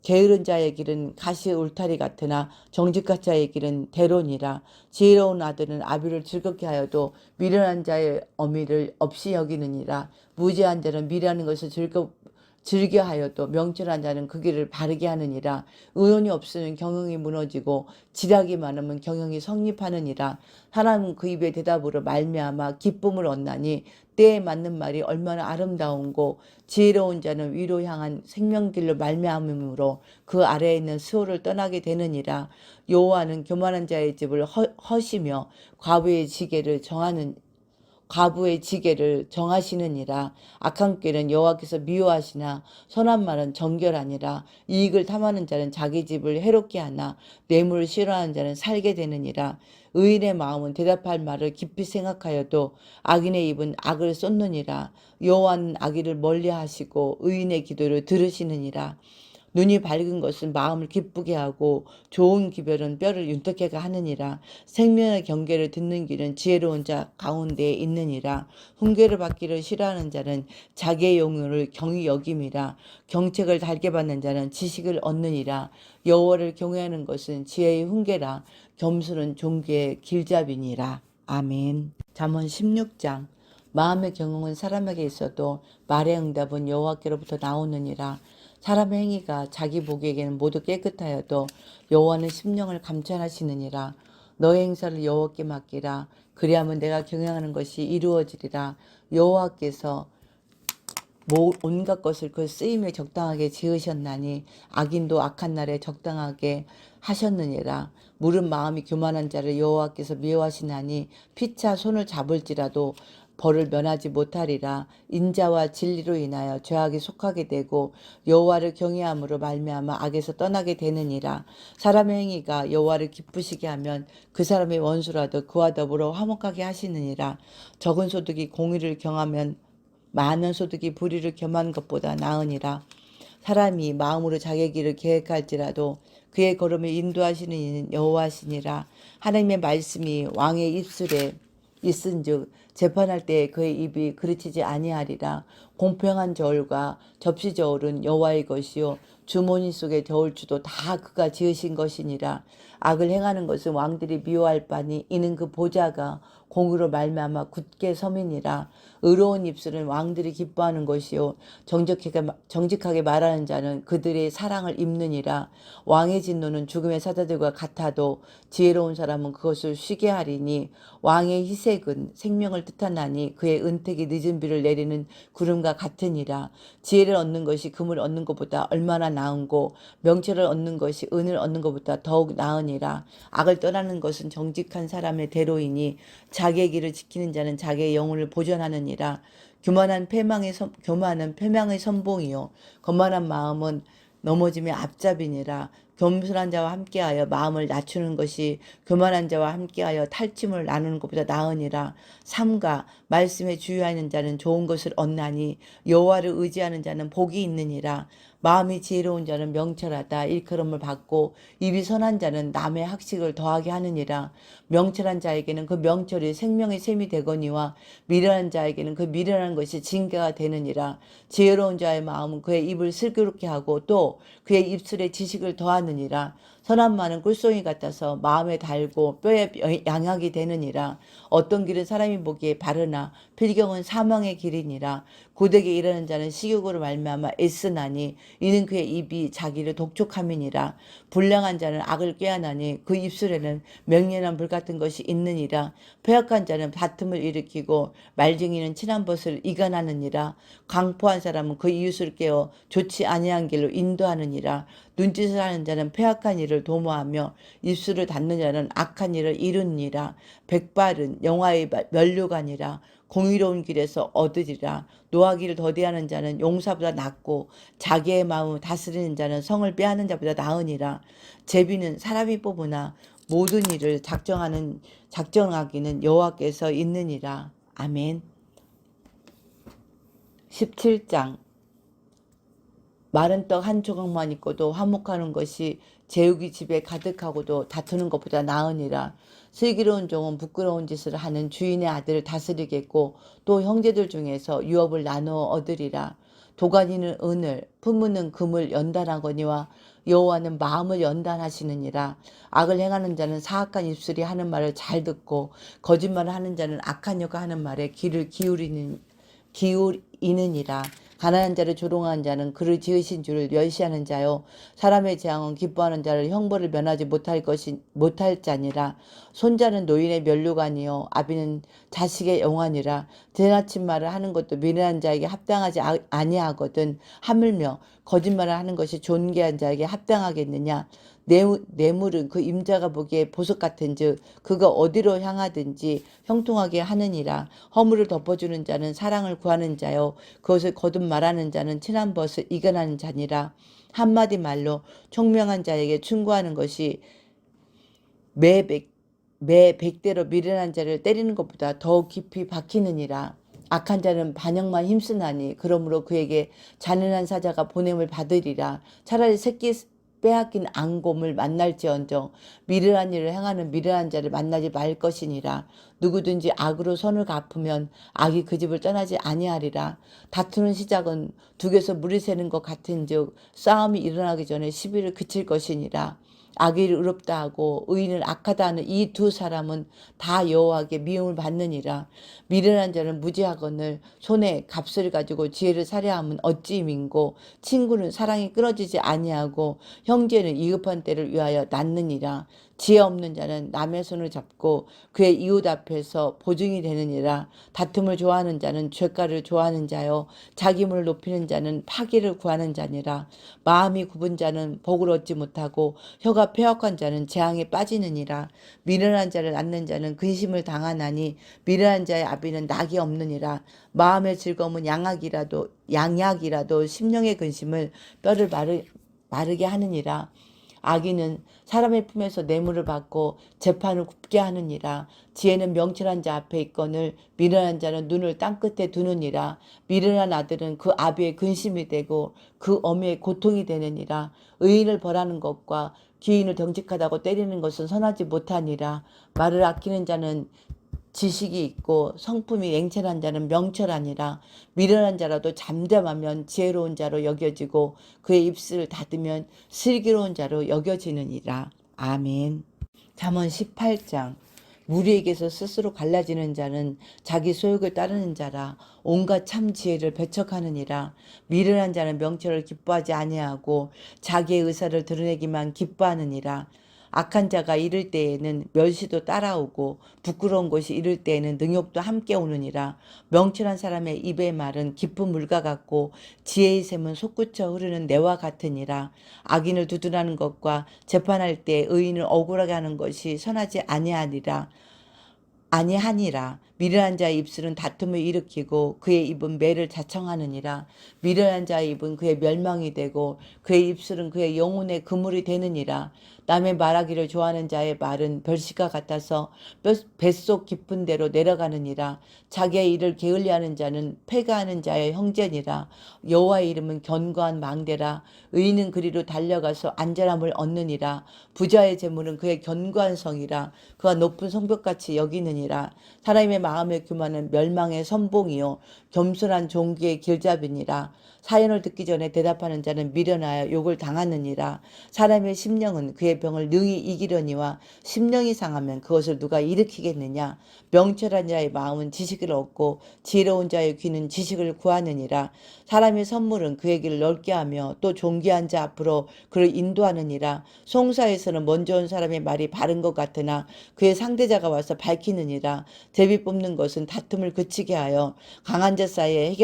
게으른 자의 길은 가시 울타리 같으나 정직한 자의 길은 대론이라. 지혜로운 아들은 아비를 즐겁게 하여도 미련한 자의 어미를 없이 여기느니라. 무지한 자는 미련한 것을 즐겨하여도 명철한 자는 그 길을 바르게 하느니라. 의논이 없으면 경영이 무너지고 지략이 많으면 경영이 성립하느니라. 사람은 그 입의 대답으로 말미암아 기쁨을 얻나니 때에 맞는 말이 얼마나 아름다운고 지혜로운 자는 위로 향한 생명길로 말미암음으로 그 아래에 있는 수호를 떠나게 되느니라. 여호와는 교만한 자의 집을 허시며 과부의 지게를 정하시느니라. 악한 꾀는 여호와께서 미워하시나 선한 말은 정결하니라. 이익을 탐하는 자는 자기 집을 해롭게 하나 뇌물을 싫어하는 자는 살게 되느니라. 의인의 마음은 대답할 말을 깊이 생각하여도 악인의 입은 악을 쏟느니라. 여호와는 악인을 멀리하시고 의인의 기도를 들으시느니라. 눈이 밝은 것은 마음을 기쁘게 하고 좋은 기별은 뼈를 윤택하게 하느니라. 생명의 경계를 듣는 길은 지혜로운 자 가운데에 있느니라. 훈계를 받기를 싫어하는 자는 자기의 용을 경히 여김이라. 경책을 달게 받는 자는 지식을 얻느니라. 여호와를 경외하는 것은 지혜의 훈계라. 겸손은 존귀의 길잡이니라. 아멘. 잠언 16장. 마음의 경영은 사람에게 있어도 말의 응답은 여호와께로부터 나오느니라. 사람의 행위가 자기 보기에게는 모두 깨끗하여도 여호와는 심령을 감찰하시느니라. 너의 행사를 여호와께 맡기라. 그리하면 내가 경영하는 것이 이루어지리라. 여호와께서 온갖 것을 그 쓰임에 적당하게 지으셨나니 악인도 악한 날에 적당하게 하셨느니라. 무릇 마음이 교만한 자를 여호와께서 미워하시나니 피차 손을 잡을지라도 벌을 면하지 못하리라. 인자와 진리로 인하여 죄악에 속하게 되고 여호와를 경외함으로 말미암아 악에서 떠나게 되느니라. 사람의 행위가 여호와를 기쁘시게 하면 그 사람의 원수라도 그와 더불어 화목하게 하시느니라. 적은 소득이 공의를 경하면 많은 소득이 불의를 겸한 것보다 나으니라. 사람이 마음으로 자기의 길을 계획할지라도 그의 걸음을 인도하시는 이는 여호와시니라. 하나님의 말씀이 왕의 입술에 있은즉 재판할 때에 그의 입이 그르치지 아니하리라. 공평한 저울과 접시 저울은 여호와의 것이요 주머니 속의 저울추도 다 그가 지으신 것이니라. 악을 행하는 것은 왕들이 미워할 바니 이는 그 보좌가 공의로 말미암아 굳게 섬이니라. 의로운 입술은 왕들이 기뻐하는 것이요 정직하게 말하는 자는 그들의 사랑을 입느니라. 왕의 진노는 죽음의 사자들과 같아도 지혜로운 사람은 그것을 쉬게 하리니 왕의 희색은 생명을 뜻하나니 그의 은택이 늦은 비를 내리는 구름과 같으니라. 지혜를 얻는 것이 금을 얻는 것보다 얼마나 나은고 명철을 얻는 것이 은을 얻는 것보다 더욱 나으니라. 악을 떠나는 것은 정직한 사람의 대로이니 자기의 길을 지키는 자는 자기의 영혼을 보존하느니라. 교만은 패망의 선봉이요 거만한 마음은 넘어짐의 앞잡이니라. 겸손한 자와 함께하여 마음을 낮추는 것이 교만한 자와 함께하여 탈취물 나누는 것보다 나으니라. 삼가 말씀에 주의하는 자는 좋은 것을 얻나니 여호와를 의지하는 자는 복이 있느니라. 마음이 지혜로운 자는 명철하다. 일컬음을 받고 입이 선한 자는 남의 학식을 더하게 하느니라. 명철한 자에게는 그 명철이 생명의 샘이 되거니와 미련한 자에게는 그 미련한 것이 징계가 되느니라. 지혜로운 자의 마음은 그의 입을 슬기롭게 하고 또 그의 입술에 지식을 더하느니라. 선한 말은 꿀송이 같아서 마음에 달고 뼈에 양약이 되느니라. 어떤 길은 사람이 보기에 바르나 필경은 사망의 길이니라. 고되게 일하는 자는 식욕으로 말미암아 애쓰나니 이는 그의 입이 자기를 독촉함이니라. 불량한 자는 악을 꾀하나니 그 입술에는 맹렬한 불 같은 것이 있느니라. 패역한 자는 다툼을 일으키고 말쟁이는 친한 벗을 이간하느니라. 강포한 사람은 그 이웃을 깨어 좋지 아니한 길로 인도하느니라. 눈짓을 하는 자는 패악한 일을 도모하며 입술을 닫는 자는 악한 일을 이루니라. 백발은 영화의 면류관이라. 공의로운 길에서 얻으리라. 노하기를 더디하는 자는 용사보다 낫고 자기의 마음을 다스리는 자는 성을 빼앗는 자보다 나으니라. 제비는 사람이 뽑으나 모든 일을 작정하기는 여호와께서 있느니라. 아멘. 17장. 마른 떡 한 조각만 있고도 화목하는 것이 제육이 집에 가득하고도 다투는 것보다 나으니라. 슬기로운 종은 부끄러운 짓을 하는 주인의 아들을 다스리겠고 또 형제들 중에서 유업을 나누어 얻으리라. 도가니는 은을, 품무는 금을 연단하거니와 여호와는 마음을 연단하시느니라. 악을 행하는 자는 사악한 입술이 하는 말을 잘 듣고 거짓말을 하는 자는 악한 여가 하는 말에 귀를 기울이느니라. 가난한 자를 조롱하는 자는 그를 지으신 주를 멸시하는 자요 사람의 재앙은 기뻐하는 자를 형벌을 면하지 못할 자니라. 손자는 노인의 면류관이요 아비는 자식의 영환이라. 지나친 말을 하는 것도 미련한 자에게 합당하지 아니하거든. 하물며 거짓말을 하는 것이 존귀한 자에게 합당하겠느냐. 뇌물은 그 임자가 보기에 보석 같은즉 그가 어디로 향하든지 형통하게 하느니라. 허물을 덮어주는 자는 사랑을 구하는 자요 그것을 거듭 말하는 자는 친한 벗을 이겨나는 자니라. 한마디 말로 총명한 자에게 충고하는 것이 매 백대로 미련한 자를 때리는 것보다 더욱 깊이 박히느니라. 악한 자는 반역만 힘쓰나니 그러므로 그에게 잔인한 사자가 보냄을 받으리라. 차라리 새끼 빼앗긴 앙곰을 만날지언정 미련한 일을 행하는 미련한 자를 만나지 말 것이니라. 누구든지 악으로 선을 갚으면 악이 그 집을 떠나지 아니하리라. 다투는 시작은 둑에서 물이 새는 것 같은즉 싸움이 일어나기 전에 시비를 그칠 것이니라. 악이 의롭다 하고 의인은 악하다 하는 이 두 사람은 다 여호와께 미움을 받느니라. 미련한 자는 무지하거늘 손에 값을 가지고 지혜를 살해함은 어찌 민고 친구는 사랑이 끊어지지 아니하고 형제는 이급한 때를 위하여 낳느니라. 지혜 없는 자는 남의 손을 잡고 그의 이웃 앞에서 보증이 되느니라. 다툼을 좋아하는 자는 죄가를 좋아하는 자요 자기 문을 높이는 자는 파기를 구하는 자니라. 마음이 굽은 자는 복을 얻지 못하고 혀가 패역한 자는 재앙에 빠지느니라. 미련한 자를 낳는 자는 근심을 당하나니 미련한 자의 아비는 낙이 없느니라. 마음의 즐거움은 양약이라도 심령의 근심을 뼈를 마르게 하느니라. 악인은 사람의 품에서 뇌물을 받고 재판을 굽게 하느니라. 지혜는 명철한 자 앞에 있거늘 미련한 자는 눈을 땅끝에 두느니라. 미련한 아들은 그 아비의 근심이 되고 그 어미의 고통이 되느니라. 의인을 벌하는 것과 귀인을 정직하다고 때리는 것은 선하지 못하니라. 말을 아끼는 자는 지식이 있고 성품이 냉철한 자는 명철하니라. 미련한 자라도 잠잠하면 지혜로운 자로 여겨지고 그의 입술을 닫으면 슬기로운 자로 여겨지느니라. 아멘. 잠언 18장. 무리에게서 스스로 갈라지는 자는 자기 소욕을 따르는 자라. 온갖 참 지혜를 배척하느니라. 미련한 자는 명철을 기뻐하지 아니하고 자기의 의사를 드러내기만 기뻐하느니라. 악한 자가 이를 때에는 멸시도 따라오고 부끄러운 것이 이를 때에는 능욕도 함께 오느니라. 명철한 사람의 입의 말은 깊은 물과 같고 지혜의 샘은 솟구쳐 흐르는 내와 같으니라. 악인을 두둔하는 것과 재판할 때 의인을 억울하게 하는 것이 선하지 아니하니라. 미련한 자의 입술은 다툼을 일으키고 그의 입은 매를 자청하느니라. 미련한 자의 입은 그의 멸망이 되고 그의 입술은 그의 영혼의 그물이 되느니라. 남의 말하기를 좋아하는 자의 말은 별시가 같아서 뱃속 깊은 데로 내려가느니라. 자기의 일을 게을리하는 자는 패가하는 자의 형제니라. 여호와의 이름은 견고한 망대라. 의인은 그리로 달려가서 안전함을 얻느니라. 부자의 재물은 그의 견고한 성이라. 그가 높은 성벽같이 여기느니라. 사람의 마음의 교만은 멸망의 선봉이요 겸손한 종기의 길잡이니라. 사연을 듣기 전에 대답하는 자는 미련하여 욕을 당하느니라. 사람의 심령은 그의 병을 능히 이기려니와 심령이 상하면 그것을 누가 일으키겠느냐. 명철한 자의 마음은 지식을 얻고 지혜로운 자의 귀는 지식을 구하느니라. 사람의 선물은 그의 길을 넓게 하며 또 존귀한 자 앞으로 그를 인도하느니라. 송사에서는 먼저 온 사람의 말이 바른 것 같으나 그의 상대자가 와서 밝히느니라. 제비 뽑는 것은 다툼을 그치게 하여 강한 자 사이에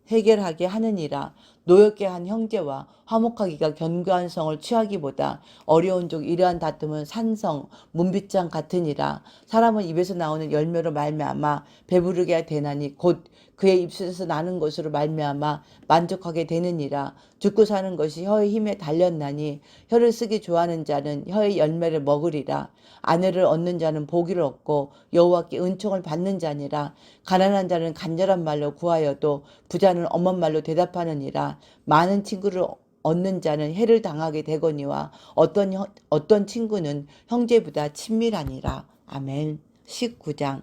해결하게 하느니라. 노엽게 한 형제와 화목하기가 견고한 성을 취하기보다 어려운 족 이러한 다툼은 산성 문빗장 같으니라. 사람은 입에서 나오는 열매로 말미암아 배부르게 되나니 곧 그의 입술에서 나는 것으로 말미암아 만족하게 되느니라. 죽고 사는 것이 혀의 힘에 달렸나니 혀를 쓰기 좋아하는 자는 혀의 열매를 먹으리라. 아내를 얻는 자는 복을 얻고 여호와께 은총을 받는 자니라. 가난한 자는 간절한 말로 구하여도 부자는 엄한 말로 대답하느니라. 많은 친구를 얻는 자는 해를 당하게 되거니와 어떤 친구는 형제보다 친밀하니라. 아멘. 19장.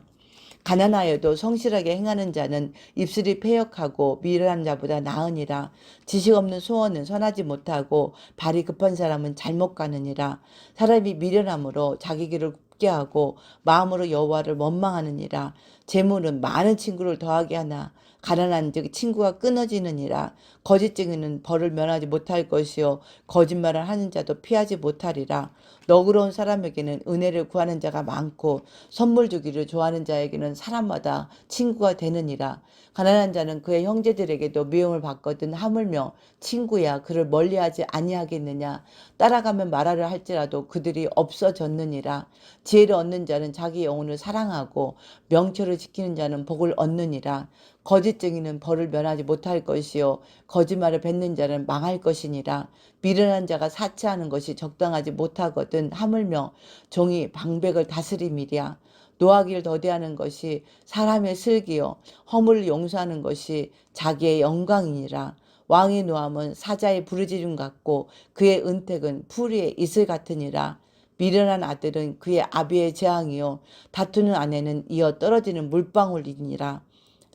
가난하여도 성실하게 행하는 자는 입술이 패역하고 미련한 자보다 나으니라. 지식 없는 소원은 선하지 못하고 발이 급한 사람은 잘못 가느니라. 사람이 미련함으로 자기 길을 굽게 하고 마음으로 여호와를 원망하느니라. 재물은 많은 친구를 더하게 하나 가난한 즉 친구가 끊어지느니라. 거짓 증인은 벌을 면하지 못할 것이요 거짓말을 하는 자도 피하지 못하리라. 너그러운 사람에게는 은혜를 구하는 자가 많고 선물 주기를 좋아하는 자에게는 사람마다 친구가 되느니라. 가난한 자는 그의 형제들에게도 미움을 받거든 하물며 친구야 그를 멀리하지 아니하겠느냐. 따라가면 말하려 할지라도 그들이 없어졌느니라. 지혜를 얻는 자는 자기 영혼을 사랑하고 명철을 지키는 자는 복을 얻느니라. 거짓 증인은 벌을 면하지 못할 것이요 거짓말을 뱉는 자는 망할 것이니라. 미련한 자가 사치하는 것이 적당하지 못하거든 하물며 종이 방백을 다스림이랴. 노하기를 더디하는 것이 사람의 슬기요 허물을 용서하는 것이 자기의 영광이니라. 왕의 노함은 사자의 부르짖음 같고 그의 은택은 풀이의 이슬 같으니라. 미련한 아들은 그의 아비의 재앙이요 다투는 아내는 이어 떨어지는 물방울이니라.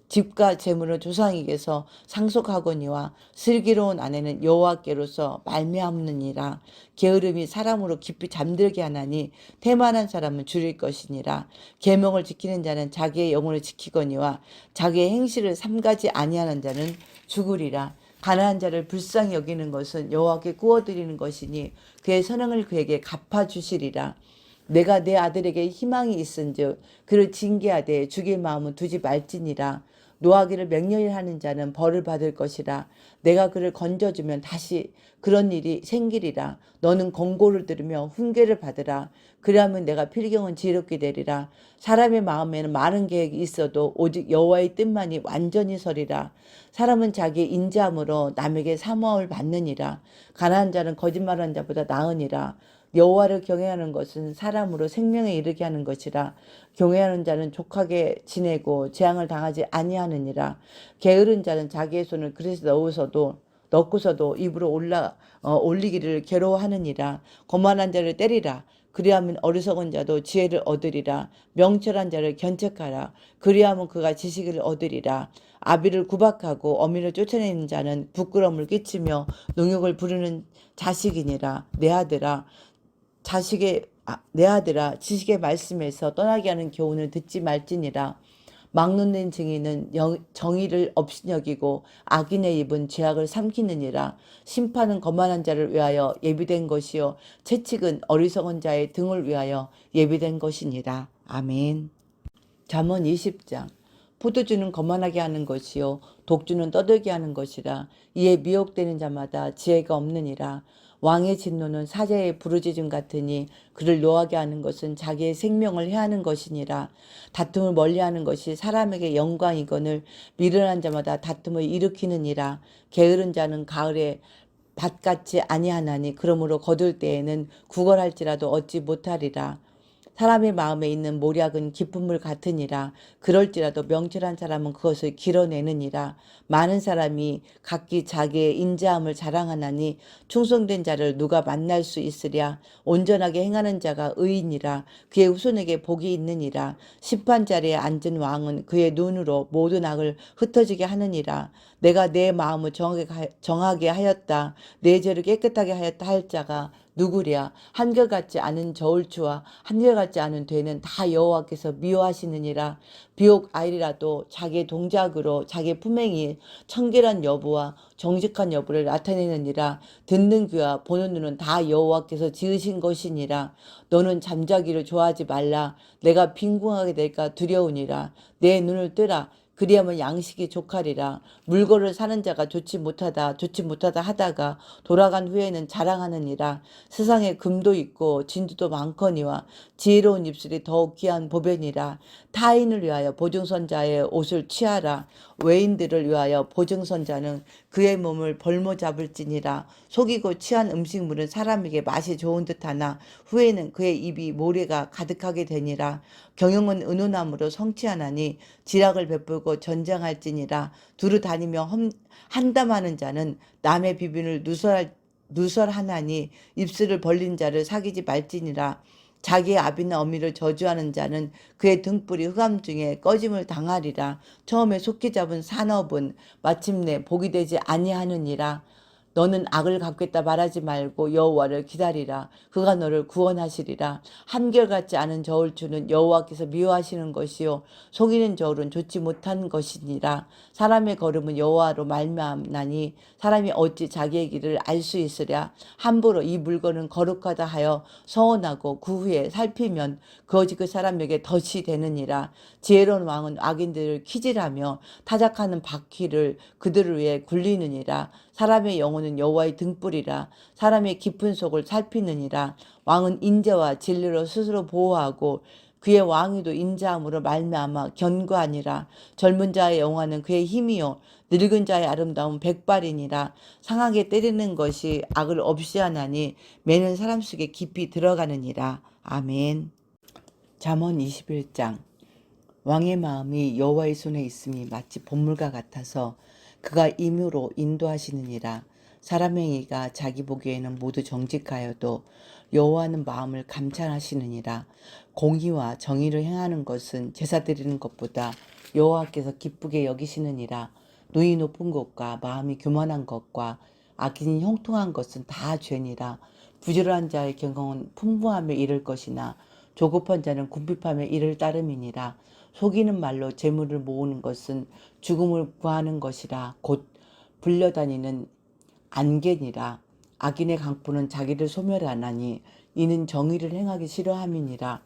집과 재물은 조상에게서 상속하거니와 슬기로운 아내는 여호와께로서 말미암느니라. 게으름이 사람으로 깊이 잠들게 하나니 태만한 사람은 줄일 것이니라. 계명을 지키는 자는 자기의 영혼을 지키거니와 자기의 행실을 삼가지 아니하는 자는 죽으리라. 가난한 자를 불쌍히 여기는 것은 여호와께 구워드리는 것이니 그의 선행을 그에게 갚아주시리라. 내가 내 아들에게 희망이 있은즉 그를 징계하되 죽일 마음은 두지 말지니라. 노하기를 맹렬히 하는 자는 벌을 받을 것이라. 내가 그를 건져주면 다시 그런 일이 생기리라. 너는 권고를 들으며 훈계를 받으라. 그리하면 내가 필경은 지혜롭게 되리라. 사람의 마음에는 많은 계획이 있어도 오직 여호와의 뜻만이 완전히 서리라. 사람은 자기의 인자함으로 남에게 사모함을 받느니라. 가난한 자는 거짓말하는 자보다 나으니라. 여호와를 경외하는 것은 사람으로 생명에 이르게 하는 것이라. 경외하는 자는 족하게 지내고 재앙을 당하지 아니하느니라. 게으른 자는 자기의 손을 그릇에 넣고서도 입으로 올리기를 괴로워하느니라. 거만한 자를 때리라. 그리하면 어리석은 자도 지혜를 얻으리라. 명철한 자를 견책하라. 그리하면 그가 지식을 얻으리라. 아비를 구박하고 어미를 쫓아내는 자는 부끄러움을 끼치며 능욕을 부르는 자식이니라. 내 아들아 지식의 말씀에서 떠나게 하는 교훈을 듣지 말지니라. 막론된 증인은 정의를 업신여기고 악인의 입은 죄악을 삼키느니라. 심판은 거만한 자를 위하여 예비된 것이요 채찍은 어리석은 자의 등을 위하여 예비된 것이니라. 아멘. 잠언 20장. 포도주는 거만하게 하는 것이요 독주는 떠들게 하는 것이라. 이에 미혹되는 자마다 지혜가 없느니라. 왕의 진노는 사자의 부르짖음 같으니 그를 노하게 하는 것은 자기의 생명을 해하는 것이니라. 다툼을 멀리하는 것이 사람에게 영광이거늘 미련한 자마다 다툼을 일으키느니라. 게으른 자는 가을에 밭같이 아니하나니 그러므로 거둘 때에는 구걸할지라도 얻지 못하리라. 사람의 마음에 있는 모략은 깊은 물 같으니라. 그럴지라도 명철한 사람은 그것을 길어내느니라. 많은 사람이 각기 자기의 인자함을 자랑하나니 충성된 자를 누가 만날 수 있으랴. 온전하게 행하는 자가 의인이라. 그의 후손에게 복이 있느니라. 심판 자리에 앉은 왕은 그의 눈으로 모든 악을 흩어지게 하느니라. 내가 내 마음을 정하게 하였다. 내 죄를 깨끗하게 하였다 할 자가 누구랴. 한결같지 않은 저울추와 한결같지 않은 되는 다 여호와께서 미워하시느니라. 비록 아이라도 자기의 동작으로 자기의 품행이 청결한 여부와 정직한 여부를 나타내느니라. 듣는 귀와 보는 눈은 다 여호와께서 지으신 것이니라. 너는 잠자기를 좋아하지 말라. 내가 빈궁하게 될까 두려우니라. 내 눈을 뜨라. 그리하면 양식이 족하리라. 물건을 사는 자가 좋지 못하다 하다가 돌아간 후에는 자랑하느니라. 세상에 금도 있고 진주도 많거니와 지혜로운 입술이 더욱 귀한 보배니라. 타인을 위하여 보증선자의 옷을 취하라. 외인들을 위하여 보증선자는 그의 몸을 벌모 잡을지니라. 속이고 취한 음식물은 사람에게 맛이 좋은 듯하나 후에는 그의 입이 모래가 가득하게 되니라. 경영은 은은함으로 성취하나니 지략을 베풀고 전쟁할지니라. 두루 다니며 한담하는 자는 남의 비빈을 누설하나니 입술을 벌린 자를 사귀지 말지니라. 자기의 아비나 어미를 저주하는 자는 그의 등불이 흑암 중에 꺼짐을 당하리라. 처음에 속히 잡은 산업은 마침내 복이 되지 아니하느니라. 너는 악을 갚겠다 말하지 말고 여호와를 기다리라. 그가 너를 구원하시리라. 한결같지 않은 저울추는 여호와께서 미워하시는 것이요 속이는 저울은 좋지 못한 것이니라. 사람의 걸음은 여호와로 말미암나니 사람이 어찌 자기의 길을 알 수 있으랴. 함부로 이 물건은 거룩하다 하여 서원하고 그 후에 살피면 그것이 그 사람에게 덫이 되느니라. 지혜로운 왕은 악인들을 키질하며 타작하는 바퀴를 그들을 위해 굴리느니라. 사람의 영혼은 여호와의 등불이라. 사람의 깊은 속을 살피느니라. 왕은 인자와 진리로 스스로 보호하고 그의 왕위도 인자함으로 말미암아 견고하니라. 젊은 자의 영화는 그의 힘이요 늙은 자의 아름다움은 백발이니라. 상하게 때리는 것이 악을 없이 하나니 매는 사람 속에 깊이 들어가느니라. 아멘. 잠언 21장. 왕의 마음이 여호와의 손에 있음이 마치 봇물과 같아서 그가 임으로 인도하시느니라. 사람의 행위가 자기 보기에는 모두 정직하여도 여호와는 마음을 감찰하시느니라. 공의와 정의를 행하는 것은 제사 드리는 것보다 여호와께서 기쁘게 여기시느니라. 눈이 높은 것과 마음이 교만한 것과 악인이 형통한 것은 다 죄니라. 부지런한 자의 경영은 풍부함에 이를 것이나 조급한 자는 궁핍함에 이를 따름이니라. 속이는 말로 재물을 모으는 것은 죽음을 구하는 것이라. 곧 불려다니는 안개니라. 악인의 강포는 자기를 소멸하나니 이는 정의를 행하기 싫어함이니라.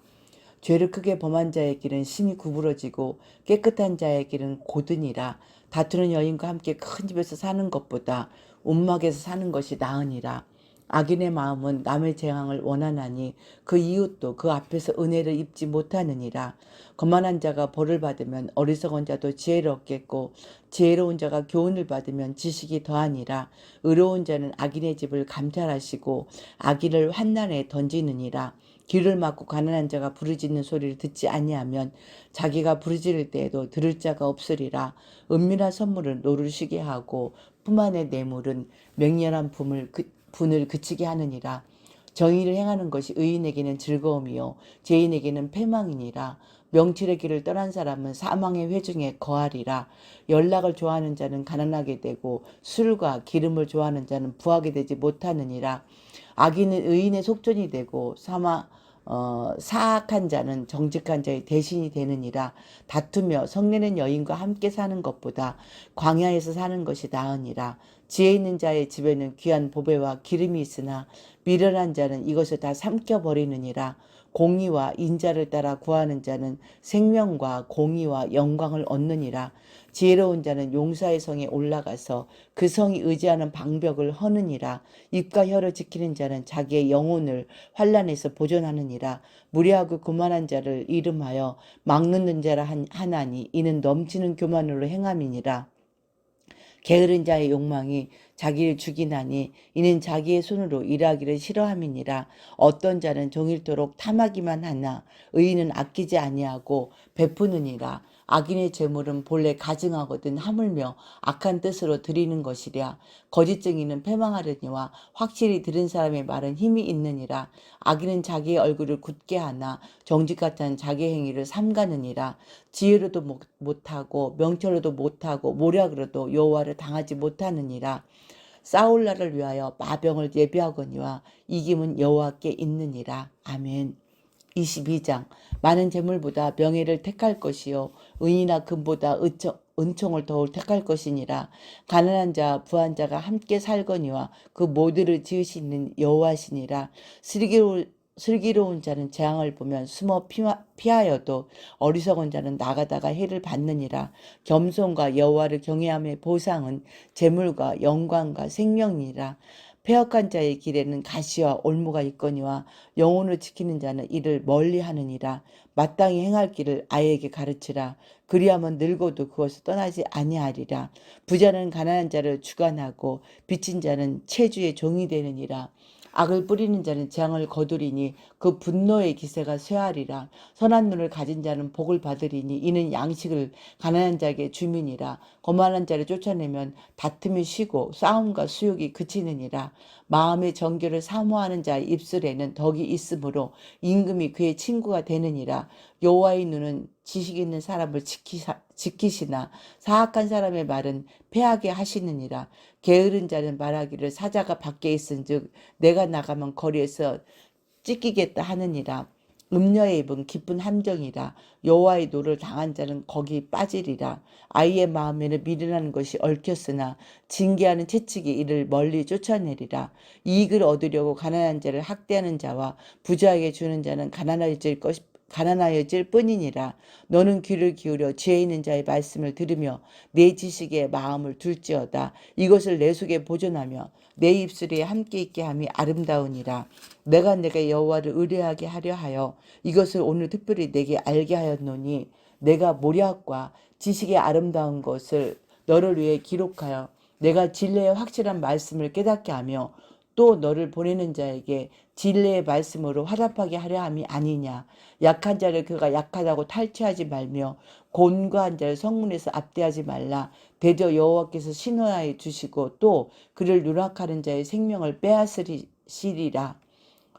죄를 크게 범한 자의 길은 심히 구부러지고 깨끗한 자의 길은 고드니라. 다투는 여인과 함께 큰 집에서 사는 것보다 움막에서 사는 것이 나으니라. 악인의 마음은 남의 재앙을 원하나니 그 이웃도 그 앞에서 은혜를 입지 못하느니라. 거만한 자가 벌을 받으면 어리석은 자도 지혜를 얻겠고 지혜로운 자가 교훈을 받으면 지식이 더하니라. 의로운 자는 악인의 집을 감찰하시고 악인을 환난에 던지느니라. 귀를 막고 가난한 자가 부르짖는 소리를 듣지 아니하면 자기가 부르짖을 때에도 들을 자가 없으리라. 은밀한 선물은 노를 쉬게 하고 품 안의 뇌물은 맹렬한 분을 그치게 하느니라. 정의를 행하는 것이 의인에게는 즐거움이요 죄인에게는 패망이니라. 명철의 길을 떠난 사람은 사망의 회중에 거하리라. 연락을 좋아하는 자는 가난하게 되고 술과 기름을 좋아하는 자는 부하게 되지 못하느니라. 악인은 의인의 속전이 되고 사악한 자는 정직한 자의 대신이 되느니라. 다투며 성내는 여인과 함께 사는 것보다 광야에서 사는 것이 나으니라. 지혜 있는 자의 집에는 귀한 보배와 기름이 있으나 미련한 자는 이것을 다 삼켜버리느니라. 공의와 인자를 따라 구하는 자는 생명과 공의와 영광을 얻느니라. 지혜로운 자는 용사의 성에 올라가서 그 성이 의지하는 방벽을 허느니라. 입과 혀를 지키는 자는 자기의 영혼을 환난에서 보존하느니라. 무례하고 교만한 자를 이름하여 막는 자라 하나니 이는 넘치는 교만으로 행함이니라. 게으른 자의 욕망이 자기를 죽이나니 이는 자기의 손으로 일하기를 싫어함이니라. 어떤 자는 종일토록 탐하기만 하나 의인은 아끼지 아니하고 베푸느니라. 악인의 재물은 본래 가증하거든 하물며 악한 뜻으로 드리는 것이랴. 거짓증인은 패망하려니와 확실히 들은 사람의 말은 힘이 있느니라. 악인은 자기의 얼굴을 굳게 하나 정직같은 자기 행위를 삼가느니라. 지혜로도 못하고 명철로도 못하고 모략으로도 여호와를 당하지 못하느니라. 싸울 날을 위하여 마병을 예비하거니와 이김은 여호와께 있느니라. 아멘. 22장. 많은 재물보다 명예를 택할 것이요 은이나 금보다 은총을 더욱 택할 것이니라. 가난한 자 부한 자가 함께 살거니와 그 모두를 지으시는 여호와시니라. 슬기로운 자는 재앙을 보면 숨어 피하여도 어리석은 자는 나가다가 해를 받느니라. 겸손과 여호와를 경외함의 보상은 재물과 영광과 생명이라. 패역한 자의 길에는 가시와 올무가 있거니와 영혼을 지키는 자는 이를 멀리하느니라. 마땅히 행할 길을 아이에게 가르치라. 그리하면 늙어도 그것을 떠나지 아니하리라. 부자는 가난한 자를 주관하고 빚진 자는 체주의 종이 되느니라. 악을 뿌리는 자는 재앙을 거두리니 그 분노의 기세가 쇠하리라. 선한 눈을 가진 자는 복을 받으리니 이는 양식을 가난한 자에게 주민이라. 거만한 자를 쫓아내면 다툼이 쉬고 싸움과 수욕이 그치느니라. 마음의 정결을 사모하는 자의 입술에는 덕이 있으므로 임금이 그의 친구가 되느니라. 여호와의 눈은 지식 있는 사람을 지키시나 사악한 사람의 말은 패하게 하시느니라. 게으른 자는 말하기를 사자가 밖에 있은즉 내가 나가면 거리에서 찢기겠다 하느니라. 음녀의 입은 깊은 함정이라. 여호와의 노를 당한 자는 거기 빠지리라. 아이의 마음에는 미련한 것이 얽혔으나 징계하는 채찍이 이를 멀리 쫓아내리라. 이익을 얻으려고 가난한 자를 학대하는 자와 부자에게 주는 자는 가난하여질 뿐이니라. 너는 귀를 기울여 지혜 있는 자의 말씀을 들으며 내 지식에 마음을 둘지어다. 이것을 내 속에 보존하며 내 입술에 함께 있게 함이 아름다우니라. 내가 내게 여호와를 의뢰하게 하려 하여 이것을 오늘 특별히 내게 알게 하였노니 내가 모략과 지식의 아름다운 것을 너를 위해 기록하여 내가 진리의 확실한 말씀을 깨닫게 하며 또 너를 보내는 자에게 진리의 말씀으로 화답하게 하려 함이 아니냐. 약한 자를 그가 약하다고 탈취하지 말며 곤고한 자를 성문에서 압대하지 말라. 대저 여호와께서 신원하여 주시고 또 그를 누락하는 자의 생명을 빼앗으시리라.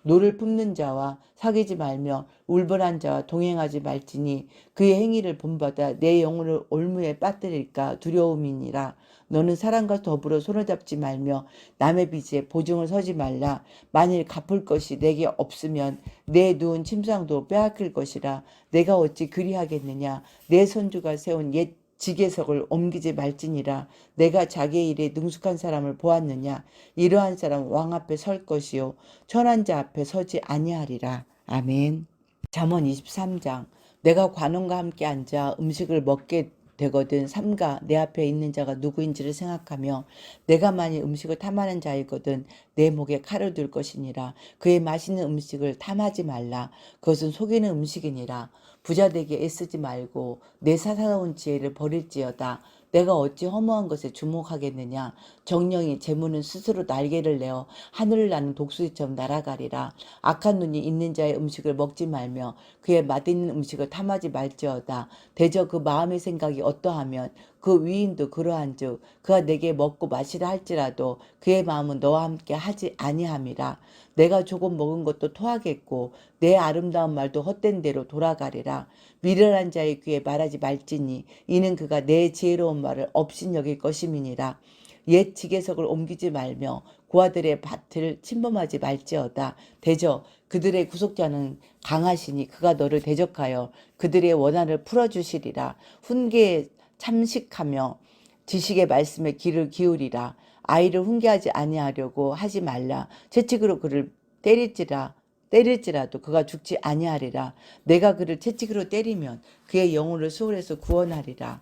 노를 품는 자와 사귀지 말며 울분한 자와 동행하지 말지니 그의 행위를 본받아 내 영혼을 올무에 빠뜨릴까 두려움이니라. 너는 사람과 더불어 손을 잡지 말며 남의 빚에 보증을 서지 말라. 만일 갚을 것이 내게 없으면 내 누운 침상도 빼앗길 것이라. 내가 어찌 그리하겠느냐. 내 손주가 세운 옛 지계석을 옮기지 말지니라. 내가 자기의 일에 능숙한 사람을 보았느냐. 이러한 사람 왕 앞에 설 것이요 천한 자 앞에 서지 아니하리라. 아멘. 잠언 23장. 내가 관원과 함께 앉아 음식을 먹게 되거든 삼가 내 앞에 있는 자가 누구인지를 생각하며 내가 만일 음식을 탐하는 자이거든 내 목에 칼을 둘 것이니라. 그의 맛있는 음식을 탐하지 말라. 그것은 속이는 음식이니라. 부자 되게 애쓰지 말고 내 사사로운 지혜를 버릴지어다. 내가 어찌 허무한 것에 주목하겠느냐. 정령이 재물은 스스로 날개를 내어 하늘을 나는 독수리처럼 날아가리라. 악한 눈이 있는 자의 음식을 먹지 말며 그의 맛있는 음식을 탐하지 말지어다. 대저 그 마음의 생각이 어떠하면 그 위인도 그러한즉 그가 내게 먹고 마시라 할지라도 그의 마음은 너와 함께 하지 아니함이라. 내가 조금 먹은 것도 토하겠고 내 아름다운 말도 헛된 대로 돌아가리라. 미련한 자의 귀에 말하지 말지니 이는 그가 내 지혜로운 말을 업신여길 것임이니라. 옛 지계석을 옮기지 말며 고아들의 밭을 침범하지 말지어다. 대저 그들의 구속자는 강하시니 그가 너를 대적하여 그들의 원한을 풀어주시리라. 훈계에 참식하며 지식의 말씀에 귀를 기울이라. 아이를 훈계하지 아니하려고 하지 말라. 채찍으로 그를 때릴지라 때릴지라도 그가 죽지 아니하리라. 내가 그를 채찍으로 때리면 그의 영혼을 소홀에서 구원하리라.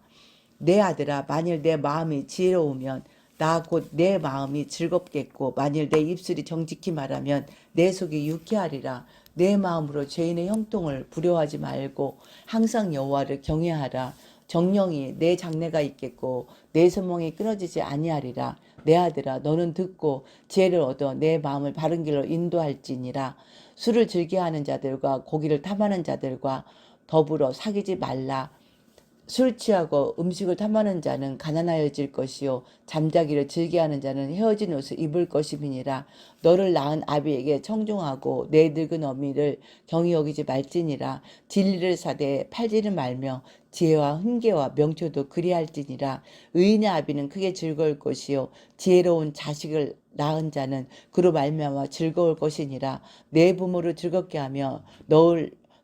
내 아들아, 만일 내 마음이 지혜로우면 나 곧 내 마음이 즐겁겠고, 만일 내 입술이 정직히 말하면 내 속이 유쾌하리라. 내 마음으로 죄인의 형통을 부려하지 말고 항상 여호와를 경외하라. 정령이 내 장래가 있겠고 내 소망이 끊어지지 아니하리라. 내 아들아, 너는 듣고 지혜를 얻어 내 마음을 바른 길로 인도할지니라. 술을 즐겨하는 자들과 고기를 탐하는 자들과 더불어 사귀지 말라. 술 취하고 음식을 탐하는 자는 가난하여질 것이요 잠자기를 즐겨하는 자는 헤어진 옷을 입을 것임이니라. 너를 낳은 아비에게 청종하고 내 늙은 어미를 경히 여기지 말지니라. 진리를 사되 팔지는 말며 지혜와 훈계와 명초도 그리할지니라. 의인의 아비는 크게 즐거울 것이요 지혜로운 자식을 낳은 자는 그로 말미암아 즐거울 것이니라. 내 부모를 즐겁게 하며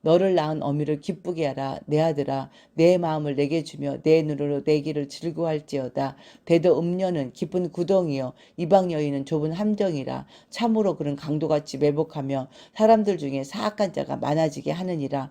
너를 낳은 어미를 기쁘게 하라. 내 아들아, 내 마음을 내게 주며 내 눈으로 내 길을 즐거워할지어다. 대도 음녀는 깊은 구덩이요 이방 여인은 좁은 함정이라. 참으로 그는 강도같이 매복하며 사람들 중에 사악한 자가 많아지게 하느니라.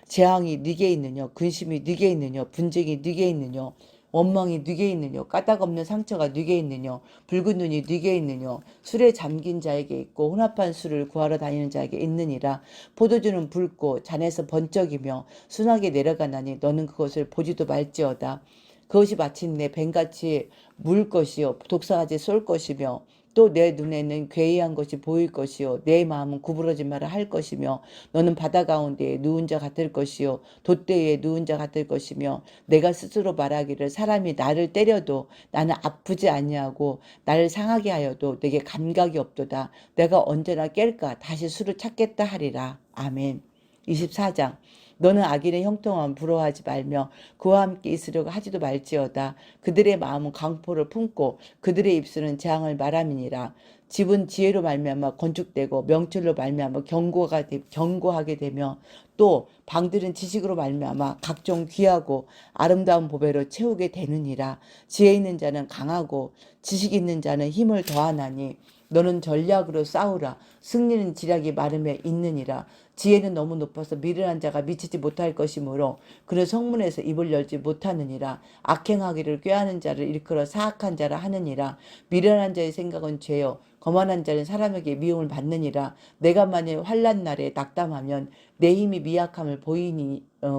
재앙이 네게 있느뇨, 근심이 네게 있느뇨, 분쟁이 네게 있느뇨, 원망이 네게 있느뇨, 까닭없는 상처가 네게 있느뇨, 붉은 눈이 네게 있느뇨. 술에 잠긴 자에게 있고 혼합한 술을 구하러 다니는 자에게 있느니라. 포도주는 붉고 잔에서 번쩍이며 순하게 내려가나니 너는 그것을 보지도 말지어다. 그것이 마침내 뱀같이 물 것이요 독사같이 쏠 것이며 또 내 눈에는 괴이한 것이 보일 것이요 내 마음은 구부러진 말을 할 것이며 너는 바다 가운데에 누운 자 같을 것이요 돛대에 누운 자 같을 것이며 내가 스스로 말하기를 사람이 나를 때려도 나는 아프지 아니하고 나를 상하게 하여도 내게 감각이 없도다. 내가 언제나 깰까 다시 술을 찾겠다 하리라. 아멘. 24장. 너는 악인의 형통함 부러워하지 말며 그와 함께 있으려고 하지도 말지어다. 그들의 마음은 강포를 품고 그들의 입술은 재앙을 말함이니라. 집은 지혜로 말미암아 건축되고 명철로 말미암아 견고하게 되며 또 방들은 지식으로 말미암아 각종 귀하고 아름다운 보배로 채우게 되느니라. 지혜 있는 자는 강하고 지식 있는 자는 힘을 더하나니 너는 전략으로 싸우라. 승리는 지략이 마름에 있느니라. 지혜는 너무 높아서 미련한 자가 미치지 못할 것이므로 그는 성문에서 입을 열지 못하느니라. 악행하기를 꾀하는 자를 일컬어 사악한 자라 하느니라. 미련한 자의 생각은 죄요 거만한 자는 사람에게 미움을 받느니라. 내가 만일 환난 날에 낙담하면 내 힘이 미약함을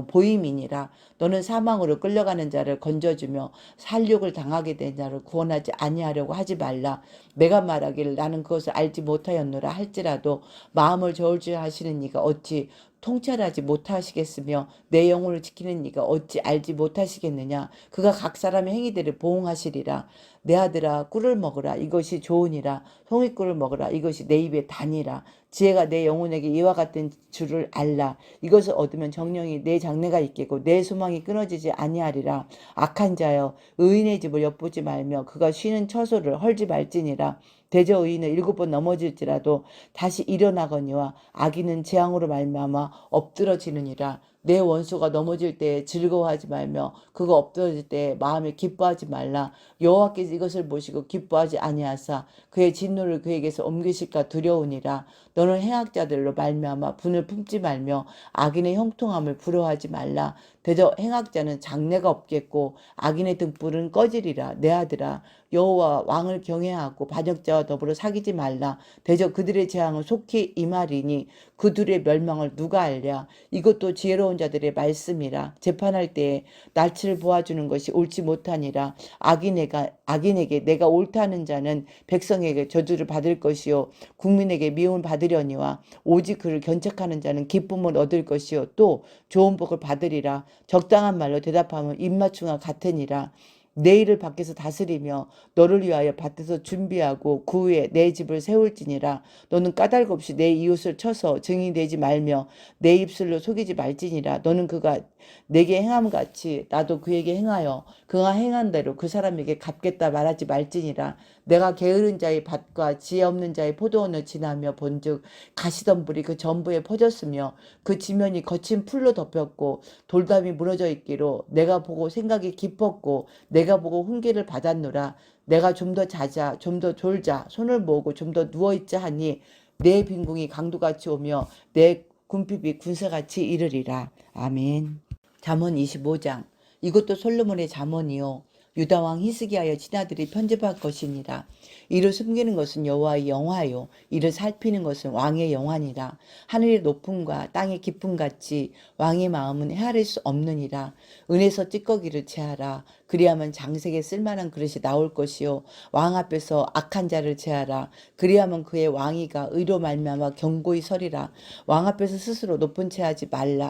보임이니라. 너는 사망으로 끌려가는 자를 건져주며 살육을 당하게 된 자를 구원하지 아니하려고 하지 말라. 내가 말하기를 나는 그것을 알지 못하였노라 할지라도 마음을 저울 줄 아시는 이가 어찌 통찰하지 못하시겠으며 내 영혼을 지키는 이가 어찌 알지 못하시겠느냐. 그가 각 사람의 행위대로 보응하시리라. 내 아들아, 꿀을 먹으라. 이것이 좋으니라. 송이꿀을 먹으라. 이것이 내 입에 단이라. 지혜가 내 영혼에게 이와 같은 줄을 알라. 이것을 얻으면 정령이 내 장래가 있겠고 내 소망이 끊어지지 아니하리라. 악한 자여, 의인의 집을 엿보지 말며 그가 쉬는 처소를 헐지 말지니라. 대저 의인은 7번 넘어질지라도 다시 일어나거니와 악인은 재앙으로 말미암아 엎드러지느니라. 내 원수가 넘어질 때에 즐거워하지 말며 그가 엎드러질 때에 마음에 기뻐하지 말라. 여호와께서 이것을 보시고 기뻐하지 아니하사 그의 진노를 그에게서 옮기실까 두려우니라. 너는 행악자들로 말미암아 분을 품지 말며 악인의 형통함을 부러워하지 말라. 대저 행악자는 장래가 없겠고 악인의 등불은 꺼지리라. 내 아들아, 여호와 왕을 경외하고 반역자와 더불어 사귀지 말라. 대저 그들의 재앙은 속히 임하리니 그 둘의 멸망을 누가 알랴. 이것도 지혜로운 자들의 말씀이라. 재판할 때에 낯을 보아주는 것이 옳지 못하니라. 악인에게 내가 옳다는 자는 백성에게 저주를 받을 것이요 국민에게 미움을 받으려니와 오직 그를 견책하는 자는 기쁨을 얻을 것이요 또 좋은 복을 받으리라. 적당한 말로 대답하면 입맞춤과 같으니라. 내 일을 밖에서 다스리며 너를 위하여 밭에서 준비하고 그 후에 내 집을 세울지니라. 너는 까닭 없이 내 이웃을 쳐서 증인 되지 말며 내 입술로 속이지 말지니라. 너는 그가 내게 행함같이 나도 그에게 행하여 그가 행한 대로 그 사람에게 갚겠다 말하지 말지니라. 내가 게으른 자의 밭과 지혜 없는 자의 포도원을 지나며 본즉 가시덤불이 그 전부에 퍼졌으며 그 지면이 거친 풀로 덮였고 돌담이 무너져 있기로 내가 보고 생각이 깊었고 내가 보고 훈계를 받았노라. 내가 좀 더 자자 좀 더 졸자 손을 모으고 좀 더 누워있자 하니 내 빈궁이 강도같이 오며 내 궁핍이 군사같이 이르리라. 아멘. 잠언 25장. 이것도 솔로몬의 잠언이요 유다 왕 히스기야의 친아들이 편집할 것이니라. 이를 숨기는 것은 여호와의 영화요 이를 살피는 것은 왕의 영화니라. 하늘의 높음과 땅의 깊음 같이 왕의 마음은 헤아릴 수 없느니라. 은에서 찌꺼기를 제하라. 그리하면 장색에 쓸만한 그릇이 나올 것이요 왕 앞에서 악한 자를 제하라. 그리하면 그의 왕위가 의로 말미암아 견고히 서리라. 왕 앞에서 스스로 높은 채 하지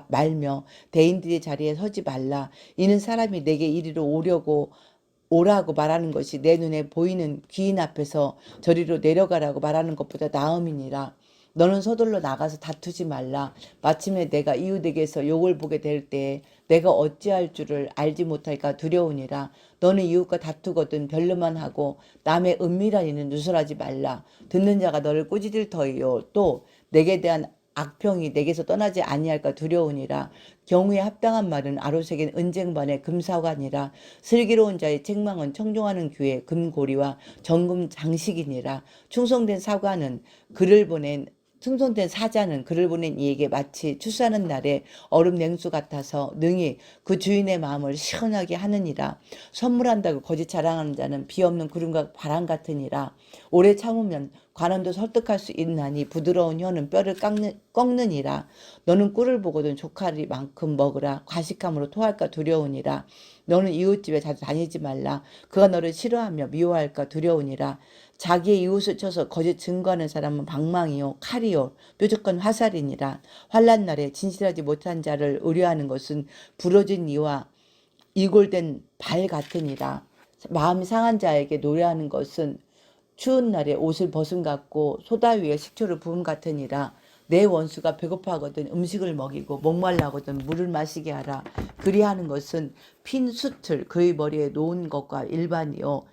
말며 대인들의 자리에 서지 말라. 이는 사람이 내게 이리로 오라고 말하는 것이 내 눈에 보이는 귀인 앞에서 저리로 내려가라고 말하는 것보다 나음이니라. 너는 서둘러 나가서 다투지 말라. 마침내 내가 이웃에게서 욕을 보게 될 때에 내가 어찌할 줄을 알지 못할까 두려우니라. 너는 이웃과 다투거든 별로만 하고 남의 은밀한 일은 누설하지 말라. 듣는 자가 너를 꾸짖을 터이요 또 내게 대한 악평이 내게서 떠나지 아니할까 두려우니라. 경우에 합당한 말은 아로새긴 은쟁반의 금사관이라. 슬기로운 자의 책망은 청종하는 귀의 금고리와 정금 장식이니라. 충성된 사자는 그를 보낸 이에게 마치 추수하는 날에 얼음 냉수 같아서 능히 그 주인의 마음을 시원하게 하느니라. 선물한다고 거짓 자랑하는 자는 비 없는 구름과 바람 같으니라. 오래 참으면 관원도 설득할 수 있나니 부드러운 혀는 뼈를 꺾느니라. 너는 꿀을 보거든 조카리만큼 먹으라. 과식함으로 토할까 두려우니라. 너는 이웃집에 자주 다니지 말라. 그가 너를 싫어하며 미워할까 두려우니라. 자기의 이웃을 쳐서 거짓 증거하는 사람은 방망이요 칼이요 뾰족한 화살이니라. 환난 날에 진실하지 못한 자를 의뢰하는 것은 부러진 이와 이골된 발 같으니라. 마음이 상한 자에게 노래하는 것은 추운 날에 옷을 벗음 같고 소다 위에 식초를 부음 같으니라. 내 원수가 배고파하거든 음식을 먹이고 목말라하거든 물을 마시게 하라. 그리하는 것은 핀 숯을 그의 머리에 놓는 것과 일반이요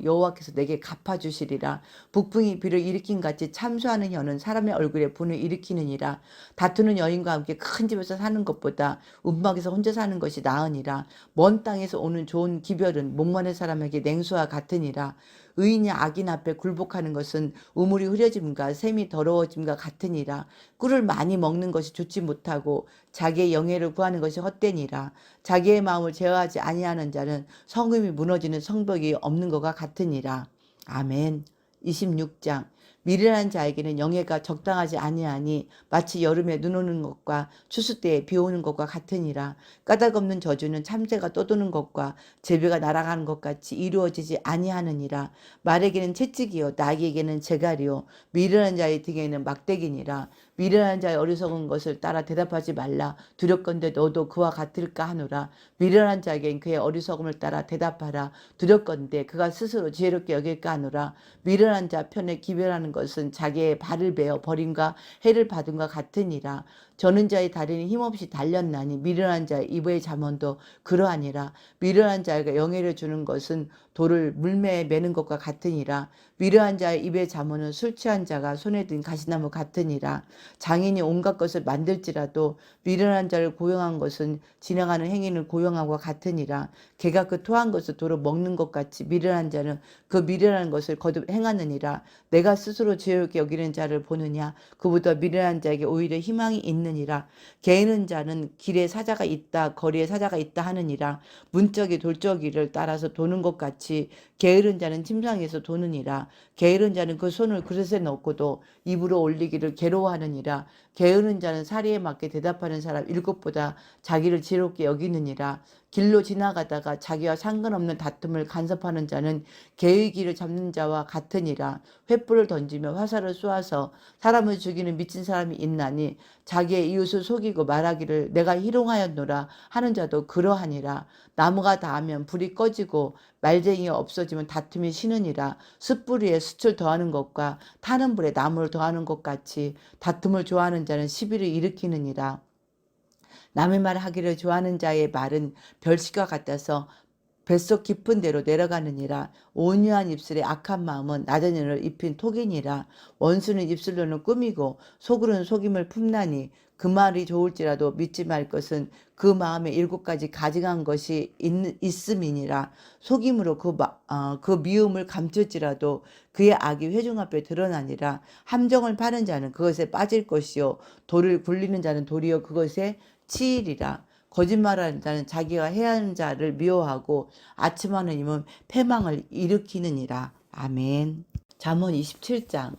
여호와께서 내게 갚아주시리라. 북풍이 비를 일으킨 같이 참수하는 혀는 사람의 얼굴에 분을 일으키느니라. 다투는 여인과 함께 큰 집에서 사는 것보다 움막에서 혼자 사는 것이 나으니라. 먼 땅에서 오는 좋은 기별은 목마른 사람에게 냉수와 같으니라. 의인이 악인 앞에 굴복하는 것은 우물이 흐려짐과 샘이 더러워짐과 같으니라. 꿀을 많이 먹는 것이 좋지 못하고 자기의 영예를 구하는 것이 헛되니라. 자기의 마음을 제어하지 아니하는 자는 성음이 무너지는 성벽이 없는 것과 같으니라. 아멘. 26장. 미련한 자에게는 영예가 적당하지 아니하니 마치 여름에 눈 오는 것과 추수 때에 비 오는 것과 같으니라. 까닭 없는 저주는 참새가 떠도는 것과 제비가 날아가는 것 같이 이루어지지 아니하느니라. 말에게는 채찍이요 나귀에게는 재갈이요 미련한 자의 등에는 막대기니라. 미련한 자의 어리석은 것을 따라 대답하지 말라. 두렵건대 너도 그와 같을까 하노라. 미련한 자에겐 그의 어리석음을 따라 대답하라. 두렵건대 그가 스스로 지혜롭게 여길까 하노라. 미련한 자 편에 기별하는 것은 자기의 발을 베어 버림과 해를 받음과 같으니라. 저는 자의 다리는 힘없이 달렸나니 미련한 자의 입의 잠언도 그러하니라. 미련한 자에게 영예를 주는 것은 돌을 물매에 매는 것과 같으니라. 미련한 자의 입의 잠언은 술 취한 자가 손에 든 가시나무 같으니라. 장인이 온갖 것을 만들지라도 미련한 자를 고용한 것은 지나가는 행인을 고용함과 같으니라. 개가 그 토한 것을 도로 먹는 것 같이 미련한 자는 그 미련한 것을 거듭 행하느니라. 내가 스스로 지혜롭게 여기는 자를 보느냐. 그보다 미련한 자에게 오히려 희망이 있느니라. 게으른 자는 길에 사자가 있다 거리에 사자가 있다 하느니라. 문짝이 돌적이를 따라서 도는 것 같이 게으른 자는 침상에서 도느니라. 게으른 자는 그 손을 그릇에 넣고도 입으로 올리기를 괴로워하느니라. 게으른 자는 사리에 맞게 대답하는 사람 7보다 자기를 지혜롭게 여기느니라. 길로 지나가다가 자기와 상관없는 다툼을 간섭하는 자는 개의 길을 잡는 자와 같으니라. 횃불을 던지며 화살을 쏘아서 사람을 죽이는 미친 사람이 있나니 자기의 이웃을 속이고 말하기를 내가 희롱하였노라 하는 자도 그러하니라. 나무가 닿으면 불이 꺼지고 말쟁이가 없어지면 다툼이 쉬느니라. 숯불 위에 숯을 더하는 것과 타는 불에 나무를 더하는 것 같이 다툼을 좋아하는 자는 시비를 일으키느니라. 남의 말 하기를 좋아하는 자의 말은 별식과 같아서 뱃속 깊은 데로 내려가느니라. 온유한 입술의 악한 마음은 낮은 년을 입힌 톡이니라. 원수는 입술로는 꾸미고 속으로는 속임을 품나니 그 말이 좋을지라도 믿지 말 것은 그 마음에 7가지 가증한 것이 있음이니라. 속임으로 그 미움을 감출지라도 그의 악이 회중 앞에 드러나니라. 함정을 파는 자는 그것에 빠질 것이요 돌을 굴리는 자는 도리어 그것에 치이리라. 거짓말하는 자는 자기가 해야 하는 자를 미워하고 아첨하는 힘은 패망을 일으키느니라. 아멘. 잠언 27장.